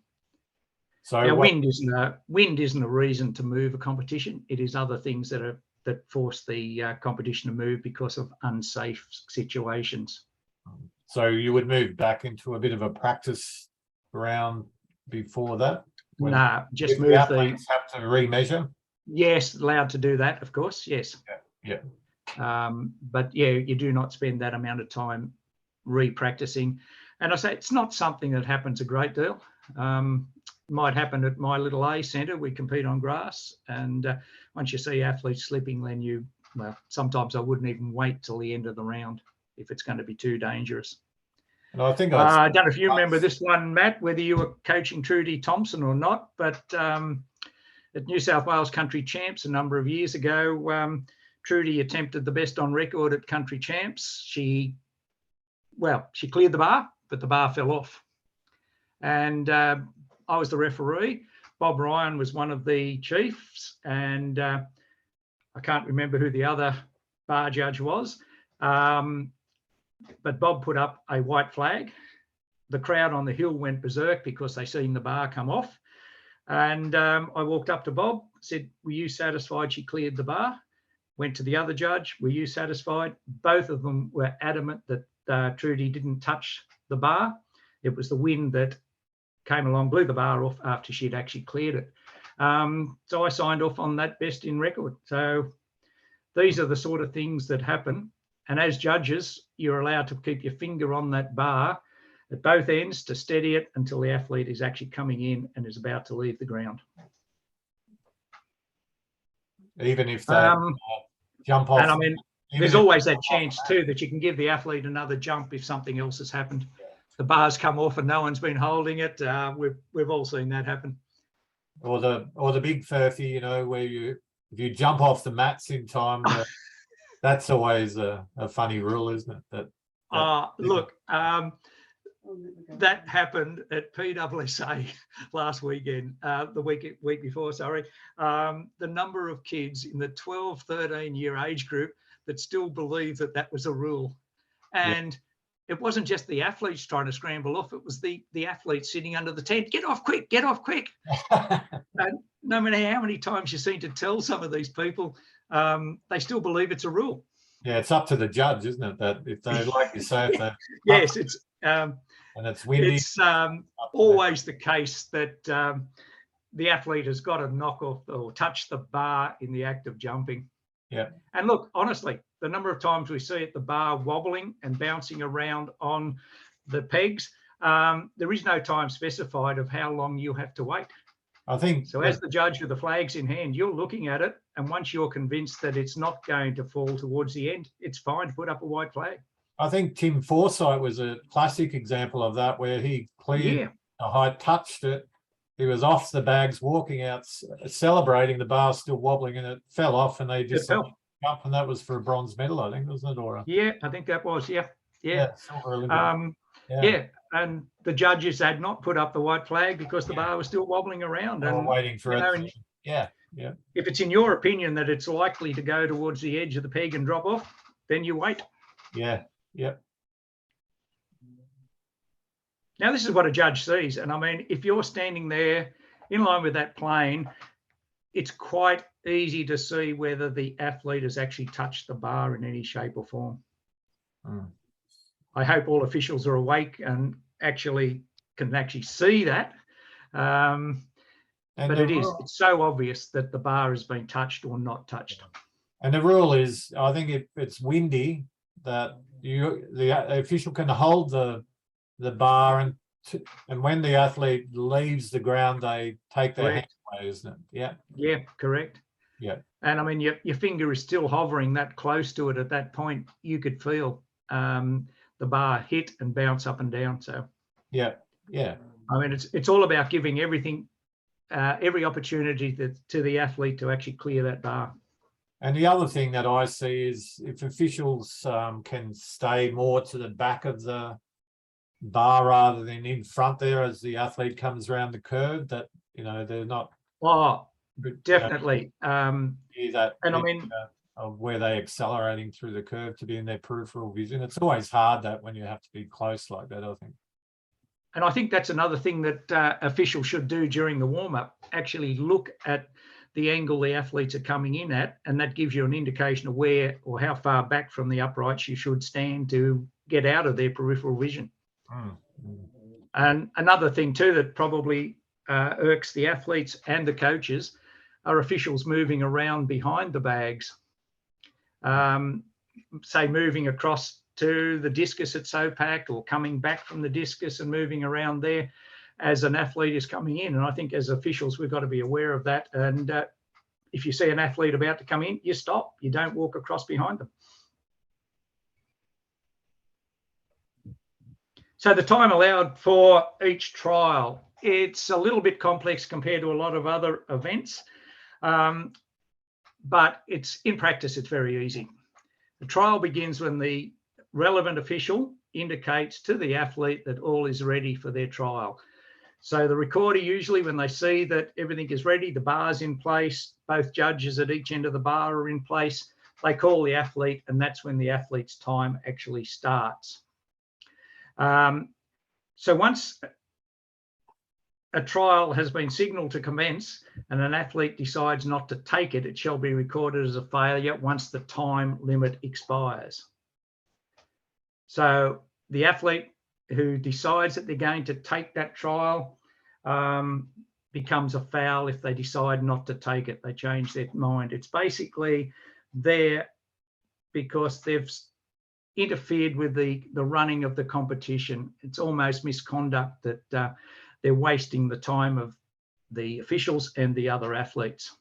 So now, wind isn't a reason to move a competition. It is other things that force the competition to move because of unsafe situations. So you would move back into a bit of a practice round before that? No, just move the athletes have to remeasure? Yes, allowed to do that, of course, yes. Yeah. But yeah, you do not spend that amount of time re-practicing. And I say it's not something that happens a great deal. Might happen at my little A centre. We compete on grass, and once you see athletes slipping, then sometimes I wouldn't even wait till the end of the round if it's going to be too dangerous. And I think I don't know if you remember this one, Matt, whether you were coaching Trudy Thompson or not, but at New South Wales Country Champs a number of years ago, Trudy attempted the best on record at Country Champs. She cleared the bar, but the bar fell off. And I was the referee. Bob Ryan was one of the chiefs, and I can't remember who the other bar judge was. But Bob put up a white flag. The crowd on the hill went berserk because they seen the bar come off. And I walked up to Bob, said, "Were you satisfied she cleared the bar?" Went to the other judge, "Were you satisfied?" Both of them were adamant that Trudy didn't touch the bar. It was the wind that came along, blew the bar off after she'd actually cleared it. So I signed off on that best in record. So these are the sort of things that happen. And as judges, you're allowed to keep your finger on that bar at both ends to steady it until the athlete is actually coming in and is about to leave the ground. Even if they jump off. And I mean, there's always that chance too that you can give the athlete another jump if something else has happened. The bar's come off and no one's been holding it. We've all seen that happen. Or the big furphy, you know, where if you jump off the mats in time, that's always a funny rule, isn't it? Look, that happened at PWSA last weekend, the week before, sorry. The number of kids in the 12, 13-year age group that still believe that was a rule. And it wasn't just the athletes trying to scramble off, it was the athletes sitting under the tent, "Get off quick, get off quick." And no matter how many times you seem to tell some of these people, they still believe it's a rule. Yeah, it's up to the judge, isn't it? That if they, like you say, if they yes, it's and it's windy. It's always the case that the athlete has got to knock off or touch the bar in the act of jumping. Yeah. And look, honestly, the number of times we see it, the bar wobbling and bouncing around on the pegs, there is no time specified of how long you have to wait. I think so. As the judge with the flags in hand, you're looking at it, and once you're convinced that it's not going to fall towards the end, it's fine to put up a white flag. I think Tim Forsyth was a classic example of that, where he cleared the height, touched it. He was off the bags, walking out, celebrating. The bar still wobbling, and it fell off, and they just jumped, and that was for a bronze medal, I think, wasn't it? Or yeah, I think that was, yeah. Silver Olympic. And the judges had not put up the white flag because the bar was still wobbling around. And waiting for it. If it's in your opinion that it's likely to go towards the edge of the peg and drop off, then you wait. Yeah. Now, this is what a judge sees. And I mean, if you're standing there in line with that plane, it's quite easy to see whether the athlete has actually touched the bar in any shape or form. I hope all officials are awake and can actually see that. But it's so obvious that the bar has been touched or not touched. And the rule is, I think if it's windy, that the official can hold the bar, and when the athlete leaves the ground, they take their hand away, isn't it? Yeah, correct. Yeah. And I mean, your finger is still hovering that close to it at that point. You could feel the bar hit and bounce up and down. So yeah. I mean, it's all about giving everything, every opportunity to the athlete to actually clear that bar. And the other thing that I see is if officials can stay more to the back of the bar rather than in front there as the athlete comes around the curve, that, you know, they're not. Oh, definitely. And I mean, of where they're accelerating through the curve to be in their peripheral vision. It's always hard that when you have to be close like that, I think. And I think that's another thing that officials should do during the warm-up, actually look at the angle the athletes are coming in at, and that gives you an indication of where or how far back from the uprights you should stand to get out of their peripheral vision. And another thing too that probably irks the athletes and the coaches are officials moving around behind the bags. Say moving across to the discus at SOPAC, or coming back from the discus and moving around there as an athlete is coming in. And I think as officials, we've got to be aware of that. And if you see an athlete about to come in, you stop. You don't walk across behind them. So the time allowed for each trial, it's a little bit complex compared to a lot of other events, but in practice, it's very easy. The trial begins when the relevant official indicates to the athlete that all is ready for their trial. So the recorder, usually when they see that everything is ready, the bar's in place, both judges at each end of the bar are in place, they call the athlete, and that's when the athlete's time actually starts. So once a trial has been signalled to commence and an athlete decides not to take it, it shall be recorded as a failure once the time limit expires. So the athlete who decides that they're going to take that trial becomes a foul if they decide not to take it. They change their mind. It's basically there because they've interfered with the running of the competition. It's almost misconduct that they're wasting the time of the officials and the other athletes.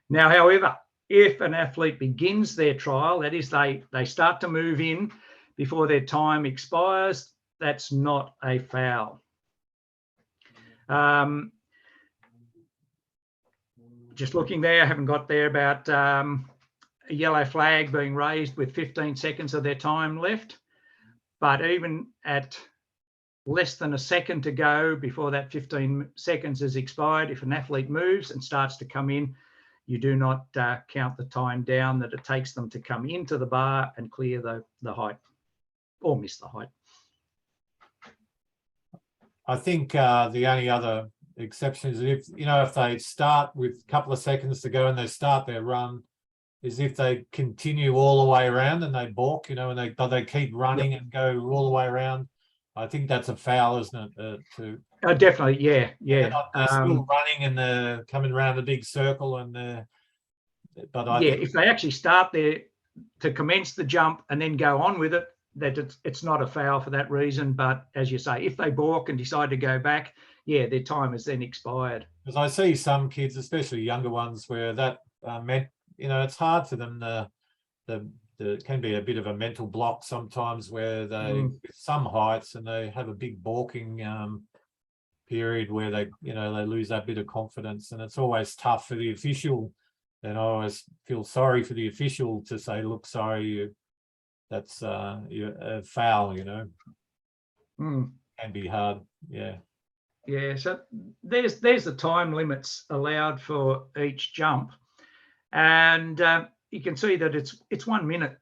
Now, however, if an athlete begins their trial, that is, they start to move in before their time expires, that's not a foul. Just looking there, I haven't got there about a yellow flag being raised with 15 seconds of their time left. But even at less than a second to go before that 15 seconds has expired, if an athlete moves and starts to come in, you do not count the time down that it takes them to come into the bar and clear the height or miss the height. I think the only other exception is if, you know, if they start with a couple of seconds to go and they start their run, is if they continue all the way around and they balk, you know, and they keep running and go all the way around. I think that's a foul, isn't it? Definitely, yeah. They're still running and they're coming around a big circle, and but I think, if they actually start there to commence the jump and then go on with it, that it's not a foul for that reason. But as you say, if they balk and decide to go back, yeah, their time has then expired. Because I see some kids, especially younger ones, where that meant, you know, it's hard for them. There can be a bit of a mental block sometimes where they some heights and they have a big balking period where they lose that bit of confidence, and it's always tough for the official. And I always feel sorry for the official to say, look, sorry, that's you're a foul, you know. Can be hard. Yeah, so there's the time limits allowed for each jump, and you can see that it's 1 minute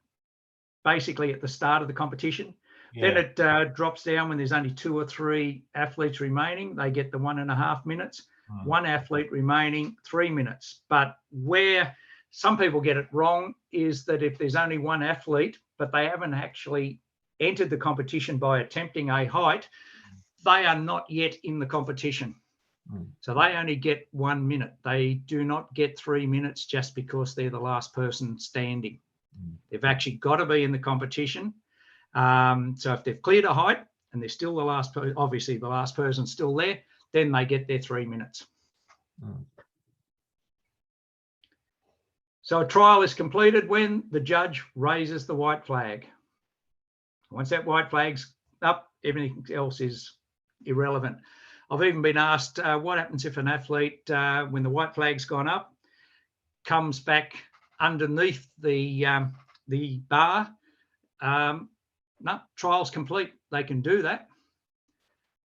basically at the start of the competition. Then it drops down when there's only 2 or 3 athletes remaining. They get the 1.5 minutes. 1 athlete remaining, 3 minutes. But where some people get it wrong is that if there's only 1 athlete, but they haven't actually entered the competition by attempting a height, they are not yet in the competition. So they only get 1 minute. They do not get 3 minutes just because they're the last person standing. They've actually got to be in the competition. So if they've cleared a height and they're still the last, obviously the last person's still there, then they get their 3 minutes. So a trial is completed when the judge raises the white flag. Once that white flag's up, everything else is irrelevant. I've even been asked what happens if an athlete, when the white flag's gone up, comes back underneath the bar. No, trial's complete. They can do that.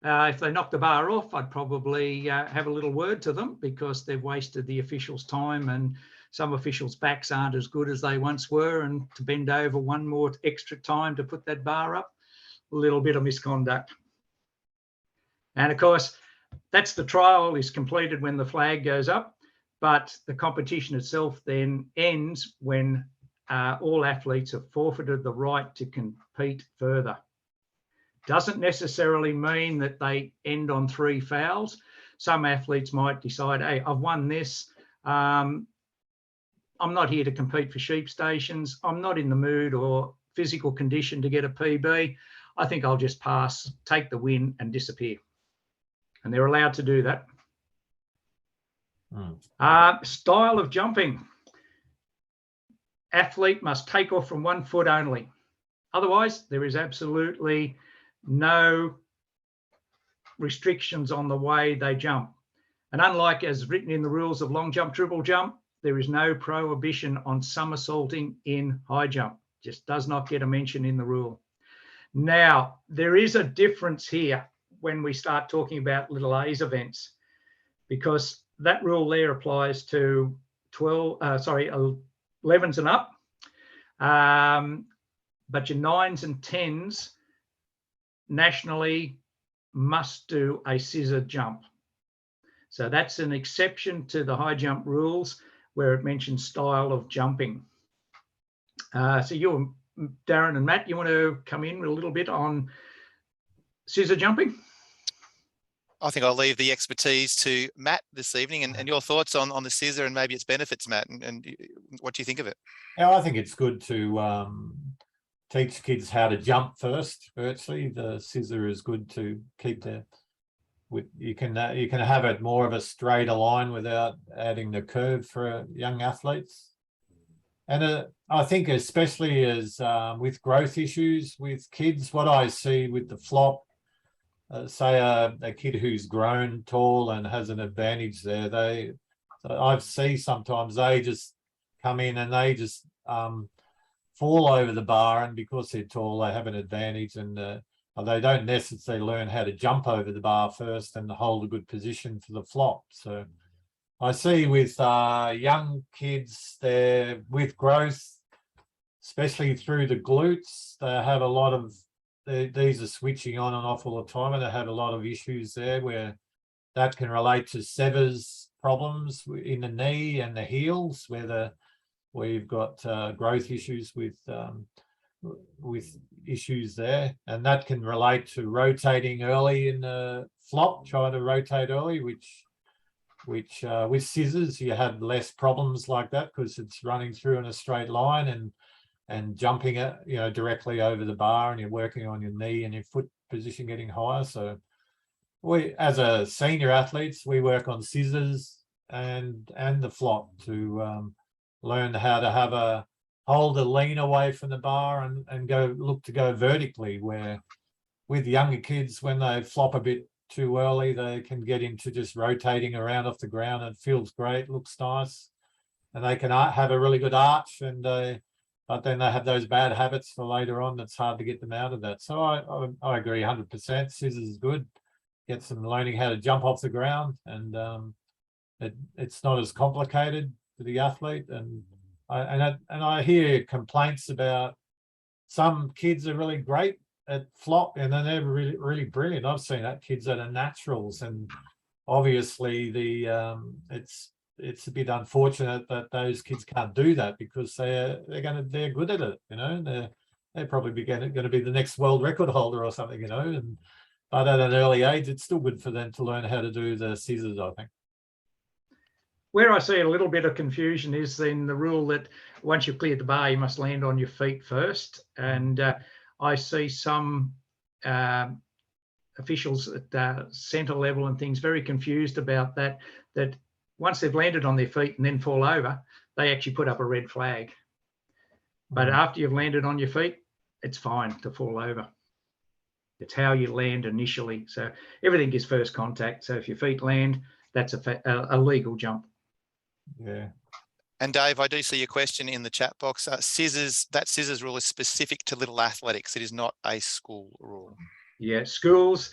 If they knock the bar off, I'd probably have a little word to them because they've wasted the officials' time, and some officials' backs aren't as good as they once were, and to bend over 1 more extra time to put that bar up, a little bit of misconduct. And of course, that's the trial is completed when the flag goes up, but the competition itself then ends when all athletes have forfeited the right to compete further. Doesn't necessarily mean that they end on 3 fouls. Some athletes might decide, hey, I've won this. I'm not here to compete for sheep stations. I'm not in the mood or physical condition to get a PB. I think I'll just pass, take the win and disappear. And they're allowed to do that. Style of jumping. Athlete must take off from 1 foot only. Otherwise, there is absolutely no restrictions on the way they jump. And unlike as written in the rules of long jump, triple jump, there is no prohibition on somersaulting in high jump. Just does not get a mention in the rule. Now, there is a difference here when we start talking about little A's events, because that rule there applies to 11s and up. But your 9s and 10s nationally must do a scissor jump. So that's an exception to the high jump rules where it mentions style of jumping. So you, Darren and Matt, you want to come in a little bit on scissor jumping? I think I'll leave the expertise to Matt this evening, and your thoughts on the scissor and maybe its benefits, Matt, and what do you think of it? Yeah, I think it's good to teach kids how to jump first. Virtually, the scissor is good to keep the. You can have it more of a straighter line without adding the curve for young athletes. And I think especially as with growth issues with kids, what I see with the flop, say a kid who's grown tall and has an advantage there, I see sometimes they just come in and they just fall over the bar, and because they're tall, they have an advantage, and they don't necessarily learn how to jump over the bar first and hold a good position for the flop. So I see with young kids, they're with growth, especially through the glutes, they have a lot of, these are switching on and off all the time, and they have a lot of issues there where that can relate to severs problems in the knee and the heels, where you've got growth issues with issues there, and that can relate to rotating early in the flop, trying to rotate early, which with scissors you have less problems like that because it's running through in a straight line and jumping it, directly over the bar, and you're working on your knee and your foot position getting higher. So we, as a senior athletes, we work on scissors and the flop to learn how to hold a lean away from the bar and look to go vertically, where with younger kids, when they flop a bit too early, they can get into just rotating around off the ground. It feels great, looks nice, and they can have a really good arch, but then they have those bad habits for later on. It's hard to get them out of that. So I agree 100%. Scissors is good. Get some learning how to jump off the ground, and it's not as complicated for the athlete. And I hear complaints about some kids are really great at flop and then they're really, really brilliant. I've seen that kids that are naturals, and obviously it's a bit unfortunate that those kids can't do that because they're good at it. They're probably going to be the next world record holder or something, but at an early age, it's still good for them to learn how to do the scissors, I think. Where I see a little bit of confusion is in the rule that once you've cleared the bar, you must land on your feet first. And I see some officials at centre level and things very confused about that once they've landed on their feet and then fall over, they actually put up a red flag. But after you've landed on your feet, it's fine to fall over. It's how you land initially. So everything is first contact. So if your feet land, that's a legal jump. Yeah. And Dave, I do see your question in the chat box. Scissors, that scissors rule is specific to little athletics. It is not a school rule. Yeah, schools,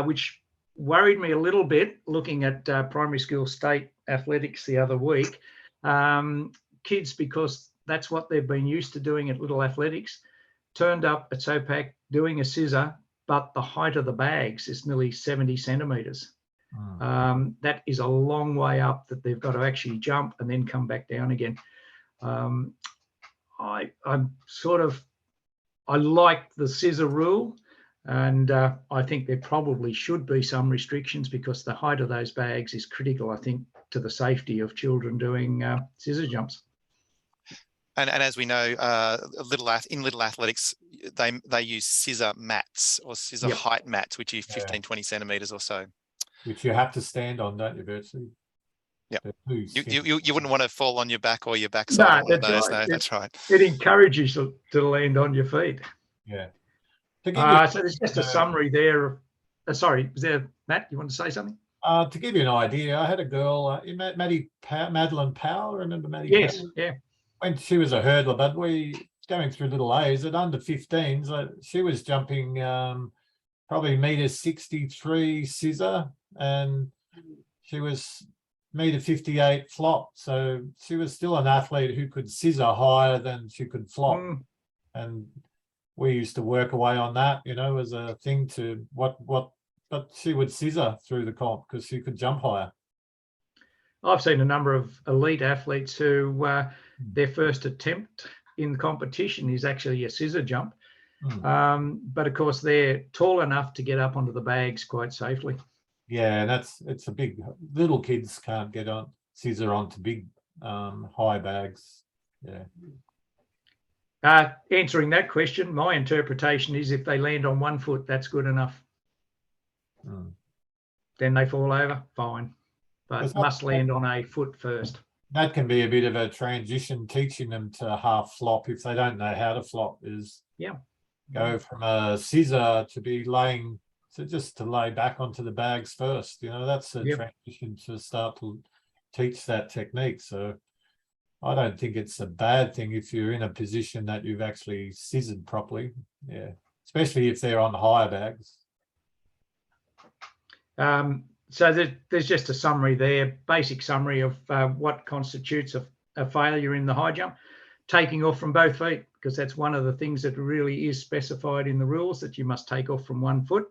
which worried me a little bit looking at primary school state athletics the other week. Kids, because that's what they've been used to doing at little athletics, turned up at SOPAC doing a scissor, but the height of the bags is nearly 70 centimetres. That is a long way up that they've got to actually jump and then come back down again. I like the scissor rule, and I think there probably should be some restrictions because the height of those bags is critical, I think, to the safety of children doing scissor jumps. And as we know, in little athletics, they use scissor mats or scissor height mats, which is 15, 20 centimetres or so. Which you have to stand on, don't you, virtually? Yeah. You wouldn't want to fall on your back or your backside. No, that's right. No, that's right. It encourages you to land on your feet. Yeah. So there's just a summary there. Sorry, was there, Matt, you want to say something? To give you an idea, I had a girl, Madeline Powell, remember Maddie? Yes, Powell? yeah. When she was a hurdler, but going through little A's at under 15s. She was jumping probably metre 63 scissor, and she was metre 58 flop. So she was still an athlete who could scissor higher than she could flop. And we used to work away on that, you know, as a thing to but she would scissor through the comp because she could jump higher. I've seen a number of elite athletes who their first attempt in the competition is actually a scissor jump. But of course, they're tall enough to get up onto the bags quite safely. Yeah, and it's a big, little kids can't get on scissor onto big high bags. Yeah. Answering that question, my interpretation is if they land on 1 foot, that's good enough. Then they fall over, fine. But must land on a foot first. That can be a bit of a transition, teaching them to half flop if they don't know how to flop, is go from a scissor to be laying, so just to lay back onto the bags first. You know, that's a transition to start to teach that technique. So I don't think it's a bad thing if you're in a position that you've actually scissored properly. Yeah, especially if they're on higher bags. So there's just a summary there, basic summary of what constitutes a failure in the high jump. Taking off from both feet, because that's one of the things that really is specified in the rules, that you must take off from 1 foot.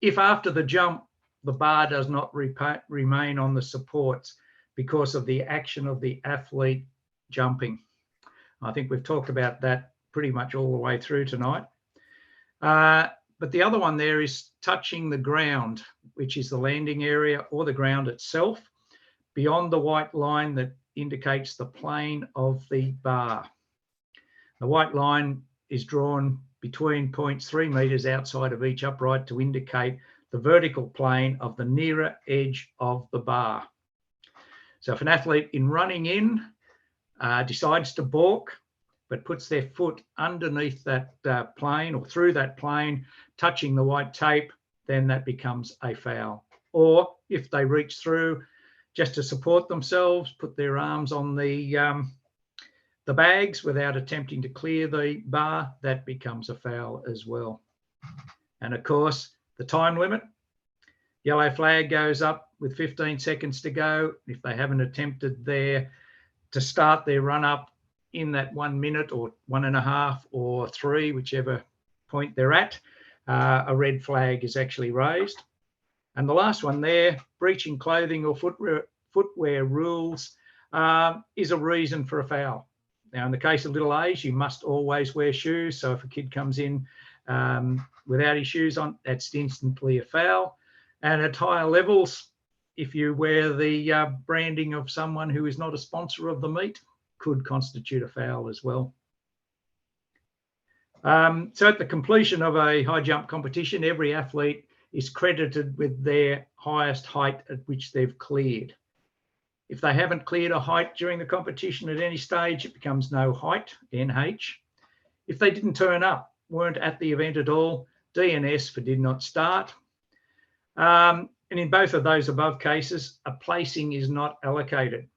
If after the jump, the bar does not remain on the supports because of the action of the athlete jumping. I think we've talked about that pretty much all the way through tonight. But the other one there is touching the ground, which is the landing area or the ground itself, beyond the white line that indicates the plane of the bar. The white line is drawn between 0.3 metres outside of each upright to indicate the vertical plane of the nearer edge of the bar. So if an athlete in running in decides to balk, but puts their foot underneath that plane or through that plane, touching the white tape, then that becomes a foul. Or if they reach through just to support themselves, put their arms on the bags without attempting to clear the bar, that becomes a foul as well. And of course, the time limit, yellow flag goes up with 15 seconds to go. If they haven't attempted to start their run up in that 1 minute or 1.5 or 3, whichever point they're at, a red flag is actually raised. And the last one there, breaching clothing or footwear rules is a reason for a foul. Now, in the case of little A's, you must always wear shoes. So if a kid comes in without his shoes on, that's instantly a foul. And at higher levels, if you wear the branding of someone who is not a sponsor of the meet, could constitute a foul as well. So at the completion of a high jump competition, every athlete is credited with their highest height at which they've cleared. If they haven't cleared a height during the competition at any stage, it becomes no height, NH. If they didn't turn up, weren't at the event at all, DNS for did not start. And in both of those above cases, a placing is not allocated.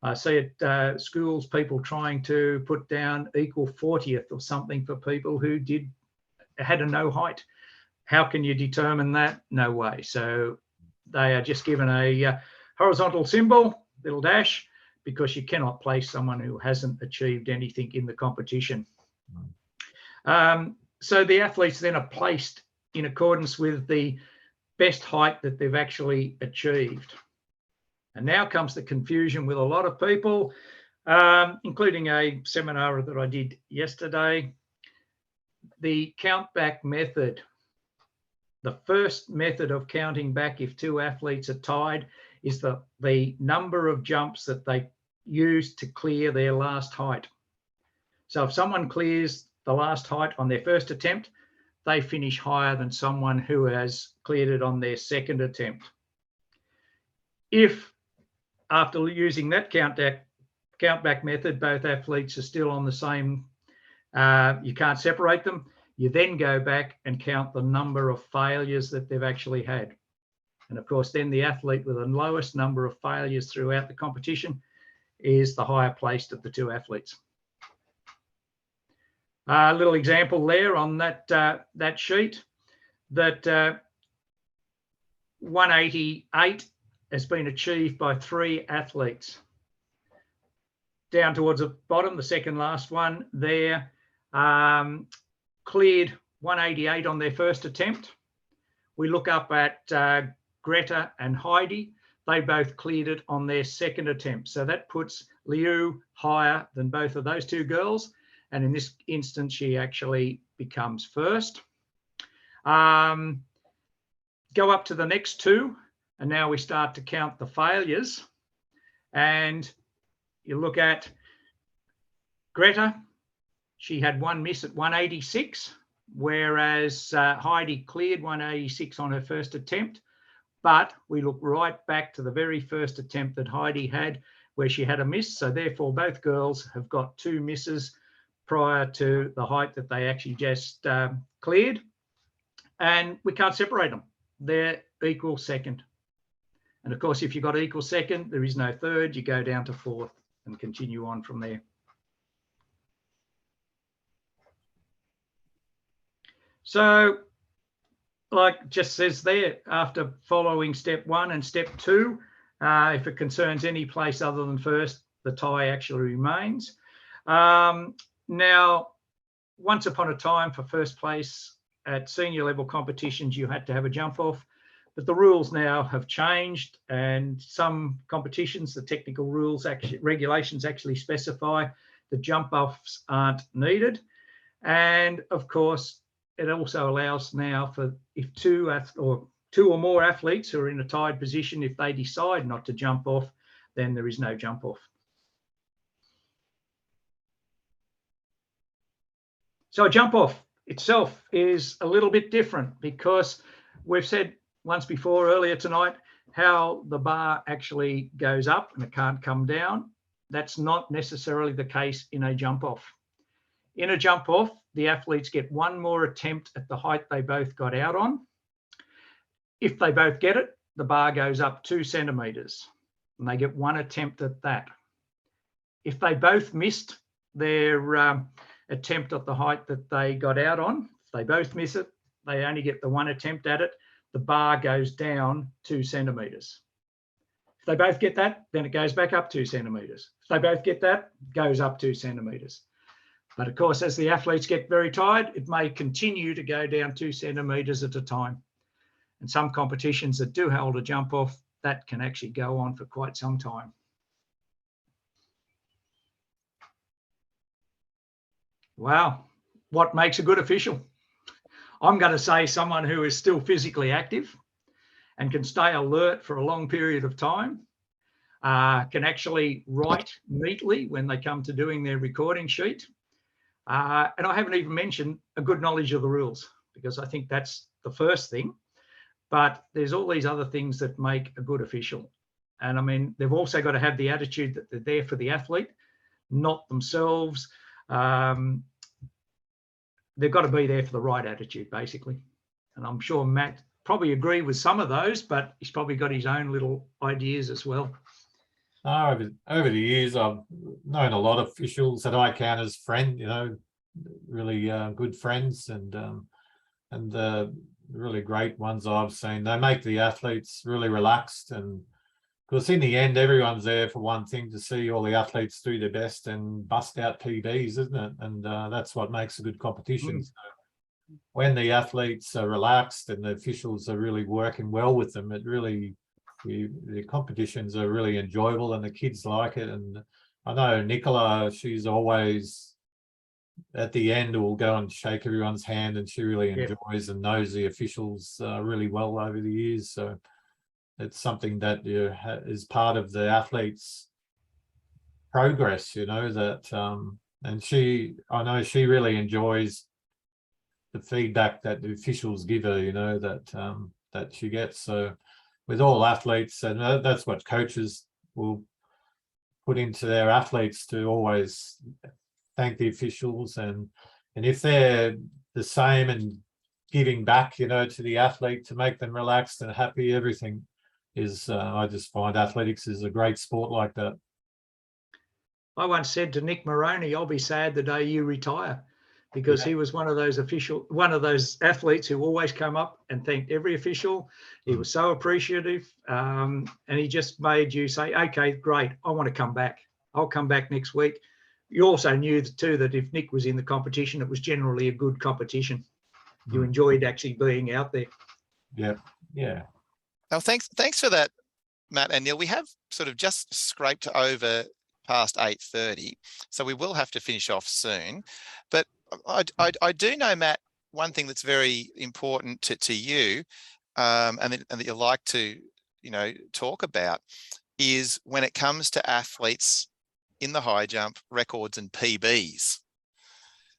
I see at schools people trying to put down equal 40th or something for people who had a no height. How can you determine that? No way. So they are just given a horizontal symbol, little dash, because you cannot place someone who hasn't achieved anything in the competition. So the athletes then are placed in accordance with the best height that they've actually achieved. And now comes the confusion with a lot of people, including a seminar that I did yesterday. The count back method. The first method of counting back if two athletes are tied is the number of jumps that they use to clear their last height. So if someone clears the last height on their first attempt, they finish higher than someone who has cleared it on their second attempt. If after using that count back method, both athletes are still on the same, you can't separate them, you then go back and count the number of failures that they've actually had. And of course, then the athlete with the lowest number of failures throughout the competition is the higher placed of the two athletes. A little example there on that that sheet, that 188 has been achieved by 3 athletes. Down towards the bottom, the second last one there, cleared 188 on their first attempt. We look up at Greta and Heidi. They both cleared it on their second attempt. So that puts Liu higher than both of those 2 girls. And in this instance, she actually becomes first. Go up to the next 2. And now we start to count the failures. And you look at Greta. She had 1 miss at 186, whereas Heidi cleared 186 on her first attempt. But we look right back to the very first attempt that Heidi had, where she had a miss. So therefore, both girls have got 2 misses prior to the height that they actually just cleared. And we can't separate them. They're equal second. And of course, if you've got equal second, there is no third. You go down to 4th and continue on from there. So, like just says there, after following step 1 and step 2, if it concerns any place other than first, the tie actually remains. Now, once upon a time, for first place at senior level competitions, you had to have a jump off, but the rules now have changed, and some competitions, the technical rules, regulations actually specify the jump offs aren't needed. And of course, it also allows now for if 2 or more athletes who are in a tied position, if they decide not to jump off, then there is no jump off. So a jump off itself is a little bit different, because we've said once before earlier tonight how the bar actually goes up and it can't come down. That's not necessarily the case in a jump off. In a jump off, the athletes get 1 more attempt at the height they both got out on. If they both get it, the bar goes up 2 centimetres and they get 1 attempt at that. If they both missed their attempt at the height that they got out on, if they both miss it, they only get the 1 attempt at it, the bar goes down 2 centimetres. If they both get that, then it goes back up 2 centimetres. If they both get that, it goes up 2 centimetres. But of course, as the athletes get very tired, it may continue to go down 2 centimetres at a time. And some competitions that do hold a jump off, that can actually go on for quite some time. Wow, what makes a good official? I'm going to say someone who is still physically active and can stay alert for a long period of time, can actually write neatly when they come to doing their recording sheet. And I haven't even mentioned a good knowledge of the rules, because I think that's the first thing. But there's all these other things that make a good official. And I mean, they've also got to have the attitude that they're there for the athlete, not themselves. They've got to be there for the right attitude, basically. And I'm sure Matt probably agree with some of those, but he's probably got his own little ideas as well. Over the years, I've known a lot of officials that I count as friend, really good friends, and the really great ones I've seen. They make the athletes really relaxed, and because in the end, everyone's there for one thing, to see all the athletes do their best and bust out PBs, isn't it? And that's what makes a good competition. So when the athletes are relaxed and the officials are really working well with them, it really, the competitions are really enjoyable and the kids like it. And I know Nicola, she's always at the end will go and shake everyone's hand, and she really enjoys and knows the officials really well over the years. So it's something that is part of the athlete's progress, that and I know she really enjoys the feedback that the officials give her, that she gets. So with all athletes, and that's what coaches will put into their athletes, to always thank the officials, and if they're the same and giving back, to the athlete to make them relaxed and happy, everything is, I just find athletics is a great sport like that. I once said to Nick Moroney, I'll be sad the day you retire, because he was one of those athletes who always come up and thanked every official. He was so appreciative, and he just made you say, okay, great, I want to come back. I'll come back next week. You also knew too that if Nick was in the competition, it was generally a good competition. You enjoyed actually being out there. Yeah, yeah. Now, thanks for that, Matt and Neil. We have sort of just scraped over past 8:30, so we will have to finish off soon. But I do know, Matt, one thing that's very important to you, and that you like to talk about, is when it comes to athletes in the high jump, records and PBs.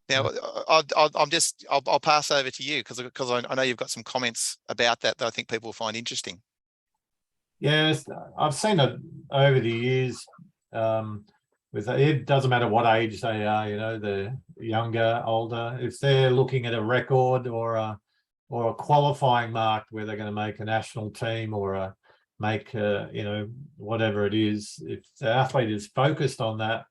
Now, I'll pass over to you because I know you've got some comments about that I think people will find interesting. Yes, I've seen it over the years. It doesn't matter what age they are, the younger, older. If they're looking at a record or a qualifying mark where they're going to make a national team or make whatever it is, if the athlete is focused on that,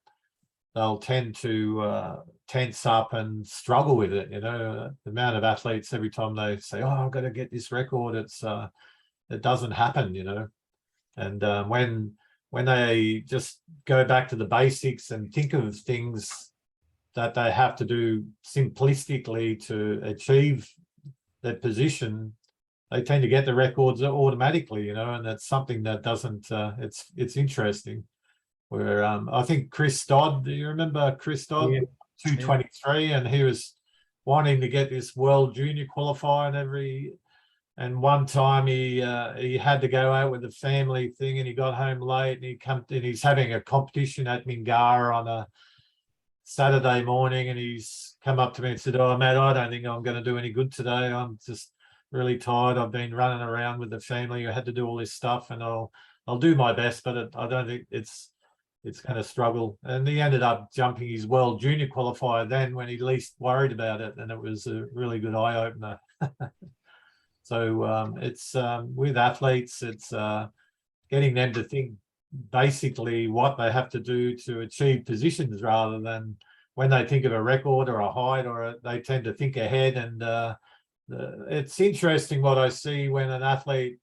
they'll tend to tense up and struggle with it. The amount of athletes every time they say, "Oh, I've got to get this record," it doesn't happen. And when they just go back to the basics and think of things that they have to do simplistically to achieve their position, they tend to get the records automatically, and that's something that doesn't, it's interesting. Where I think Chris Dodd, do you remember Chris Dodd? Yeah. 223, and he was wanting to get this world junior qualifier and one time he had to go out with a family thing and he got home late and he's having a competition at Mingara on a Saturday morning, and he's come up to me and said, "Oh, Matt, I don't think I'm going to do any good today. I'm just really tired. I've been running around with the family. I had to do all this stuff, and I'll do my best, but I don't think it's going to struggle." And he ended up jumping his world junior qualifier then when he least worried about it, and it was a really good eye opener. So it's with athletes, it's getting them to think basically what they have to do to achieve positions rather than when they think of a record or a height, they tend to think ahead. And it's interesting what I see when an athlete,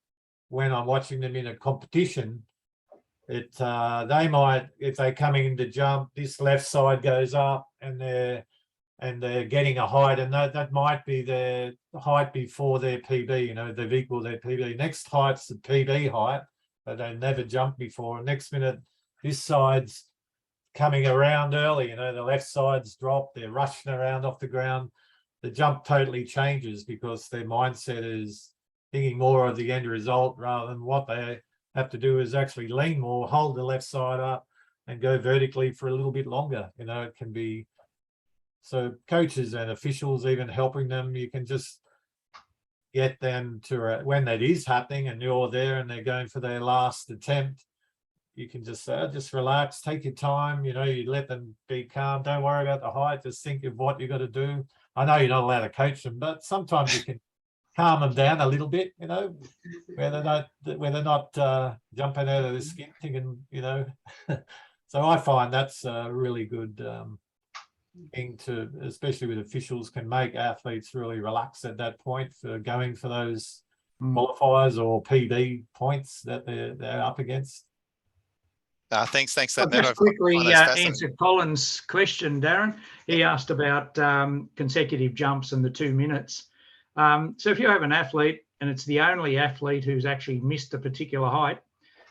when I'm watching them in a competition, they might, if they're coming in to jump, this left side goes up and they're getting a height, and that might be their height before their PB, they've equaled their PB. Next height's the PB height, but they never jumped before. Next minute, this side's coming around early, the left side's dropped, they're rushing around off the ground. The jump totally changes because their mindset is thinking more of the end result rather than what they have to do is actually lean more, hold the left side up and go vertically for a little bit longer. It can be, so coaches and officials even helping them, you can just get them to, when that is happening and you're there and they're going for their last attempt, you can just say, just relax, take your time, you let them be calm, don't worry about the height, just think of what you got to do. I know you're not allowed to coach them, but sometimes you can calm them down a little bit, where they're not jumping out of the skin thinking, So I find that's a really good thing to, especially with officials, can make athletes really relax at that point for going for those qualifiers or PB points that they're up against. Thanks. I'll just quickly answer Colin's question, Darren. He asked about consecutive jumps and the 2 minutes. So if you have an athlete and it's the only athlete who's actually missed a particular height,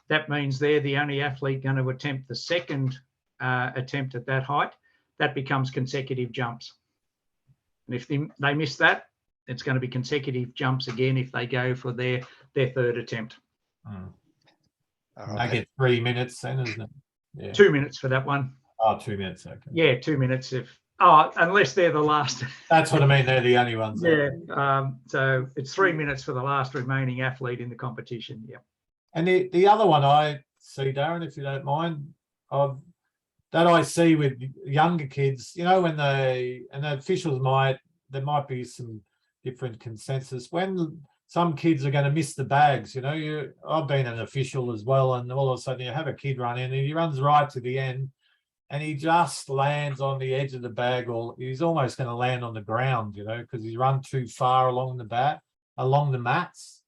that means they're the only athlete going to attempt the second attempt at that height. That becomes consecutive jumps. And if they miss that, it's going to be consecutive jumps again if they go for their third attempt. I get 3 minutes then, isn't it? Yeah. 2 minutes for that one. Oh, 2 minutes, okay. Yeah, 2 minutes unless they're the last. That's what I mean, they're the only ones. Yeah, so it's 3 minutes for the last remaining athlete in the competition, yeah. And the other one I see, Darren, if you don't mind, that I see with younger kids, when the officials there might be some different consensus. When some kids are going to miss the bags, I've been an official as well, and all of a sudden you have a kid run in and he runs right to the end and he just lands on the edge of the bag, or he's almost going to land on the ground, you know, because he's run too far along the mats,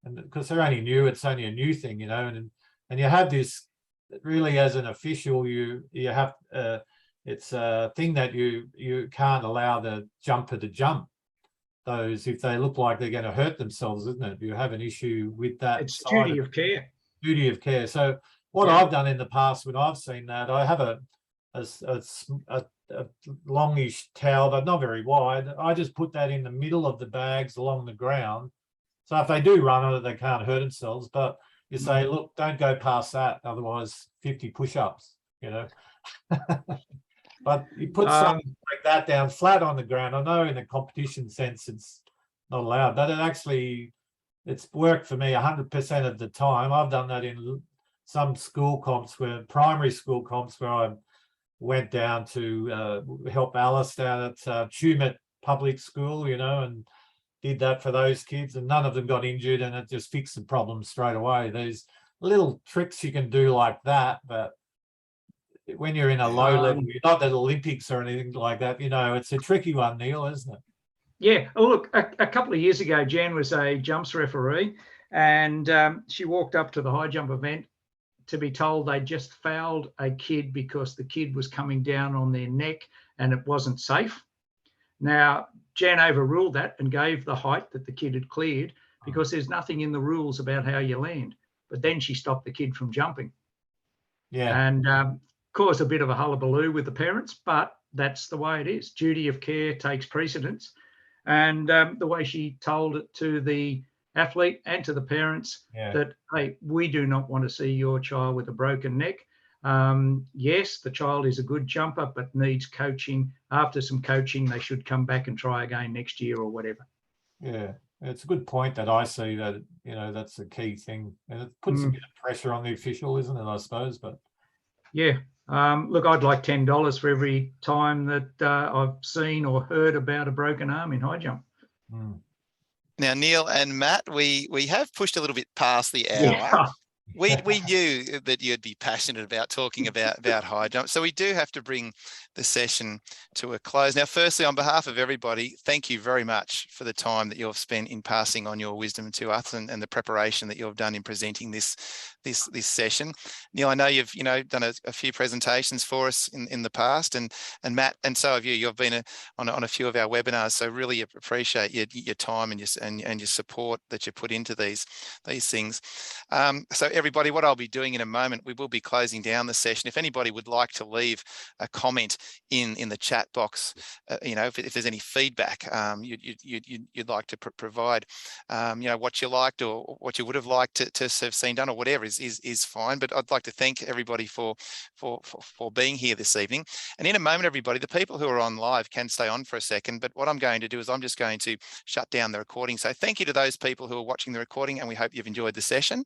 and because they're only new, it's only a new thing, you know, and you have this really as an official, you have it's a thing that you can't allow the jumper to jump those if they look like they're going to hurt themselves, isn't it? You have an issue with that. It's duty of care. Duty of care. So what I've done in the past when I've seen that, I have a longish towel, but not very wide. I just put that in the middle of the bags along the ground. So if they do run on it, they can't hurt themselves. But you say, look, don't go past that, otherwise 50 push-ups, you know. But you put something like that down flat on the ground. I know in the competition sense it's not allowed, but it's worked for me 100% of the time. I've done that in some school comps, primary school comps, where I went down to help Alice down at Tumut Public School, you know, and did that for those kids, and none of them got injured, and it just fixed the problem straight away. There's little tricks you can do like that, but when you're in a low level, you're not at Olympics or anything like that, you know, it's a tricky one, Neil, isn't it? Yeah. Oh, look, a couple of years ago, Jan was a jumps referee, and she walked up to the high jump event to be told they just fouled a kid because the kid was coming down on their neck and it wasn't safe. Now, Jan overruled that and gave the height that the kid had cleared, because there's nothing in the rules about how you land. But then she stopped the kid from jumping. Yeah. And caused a bit of a hullabaloo with the parents, but that's the way it is. Duty of care takes precedence. And the way she told it to the athlete and to the parents that, hey, we do not want to see your child with a broken neck. Yes, the child is a good jumper, but needs coaching. After some coaching, they should come back and try again next year or whatever. Yeah, it's a good point that I see that, you know, that's the key thing. And it puts a bit of pressure on the official, isn't it, I suppose? But yeah. Look, I'd like $10 for every time that I've seen or heard about a broken arm in high jump. Now, Neil and Matt, we have pushed a little bit past the hour. Yeah. We knew that you'd be passionate about talking about high jump, so we do have to bring the session to a close. Now, firstly, on behalf of everybody, thank you very much for the time that you've spent in passing on your wisdom to us, and the preparation that you've done in presenting this session. Neil, I know you've done a few presentations for us in the past, and Matt, and so have you. You've been on a few of our webinars, so really appreciate your time and your support that you put into these things. So everybody, what I'll be doing in a moment, we will be closing down the session. If anybody would like to leave a comment in the chat box, if there's any feedback you'd like to provide, what you liked or what you would have liked to have seen done, or whatever is fine. But I'd like to thank everybody for being here this evening. And in a moment, everybody, the people who are on live can stay on for a second, but what I'm going to do is I'm just going to shut down the recording. So thank you to those people who are watching the recording, and we hope you've enjoyed the session.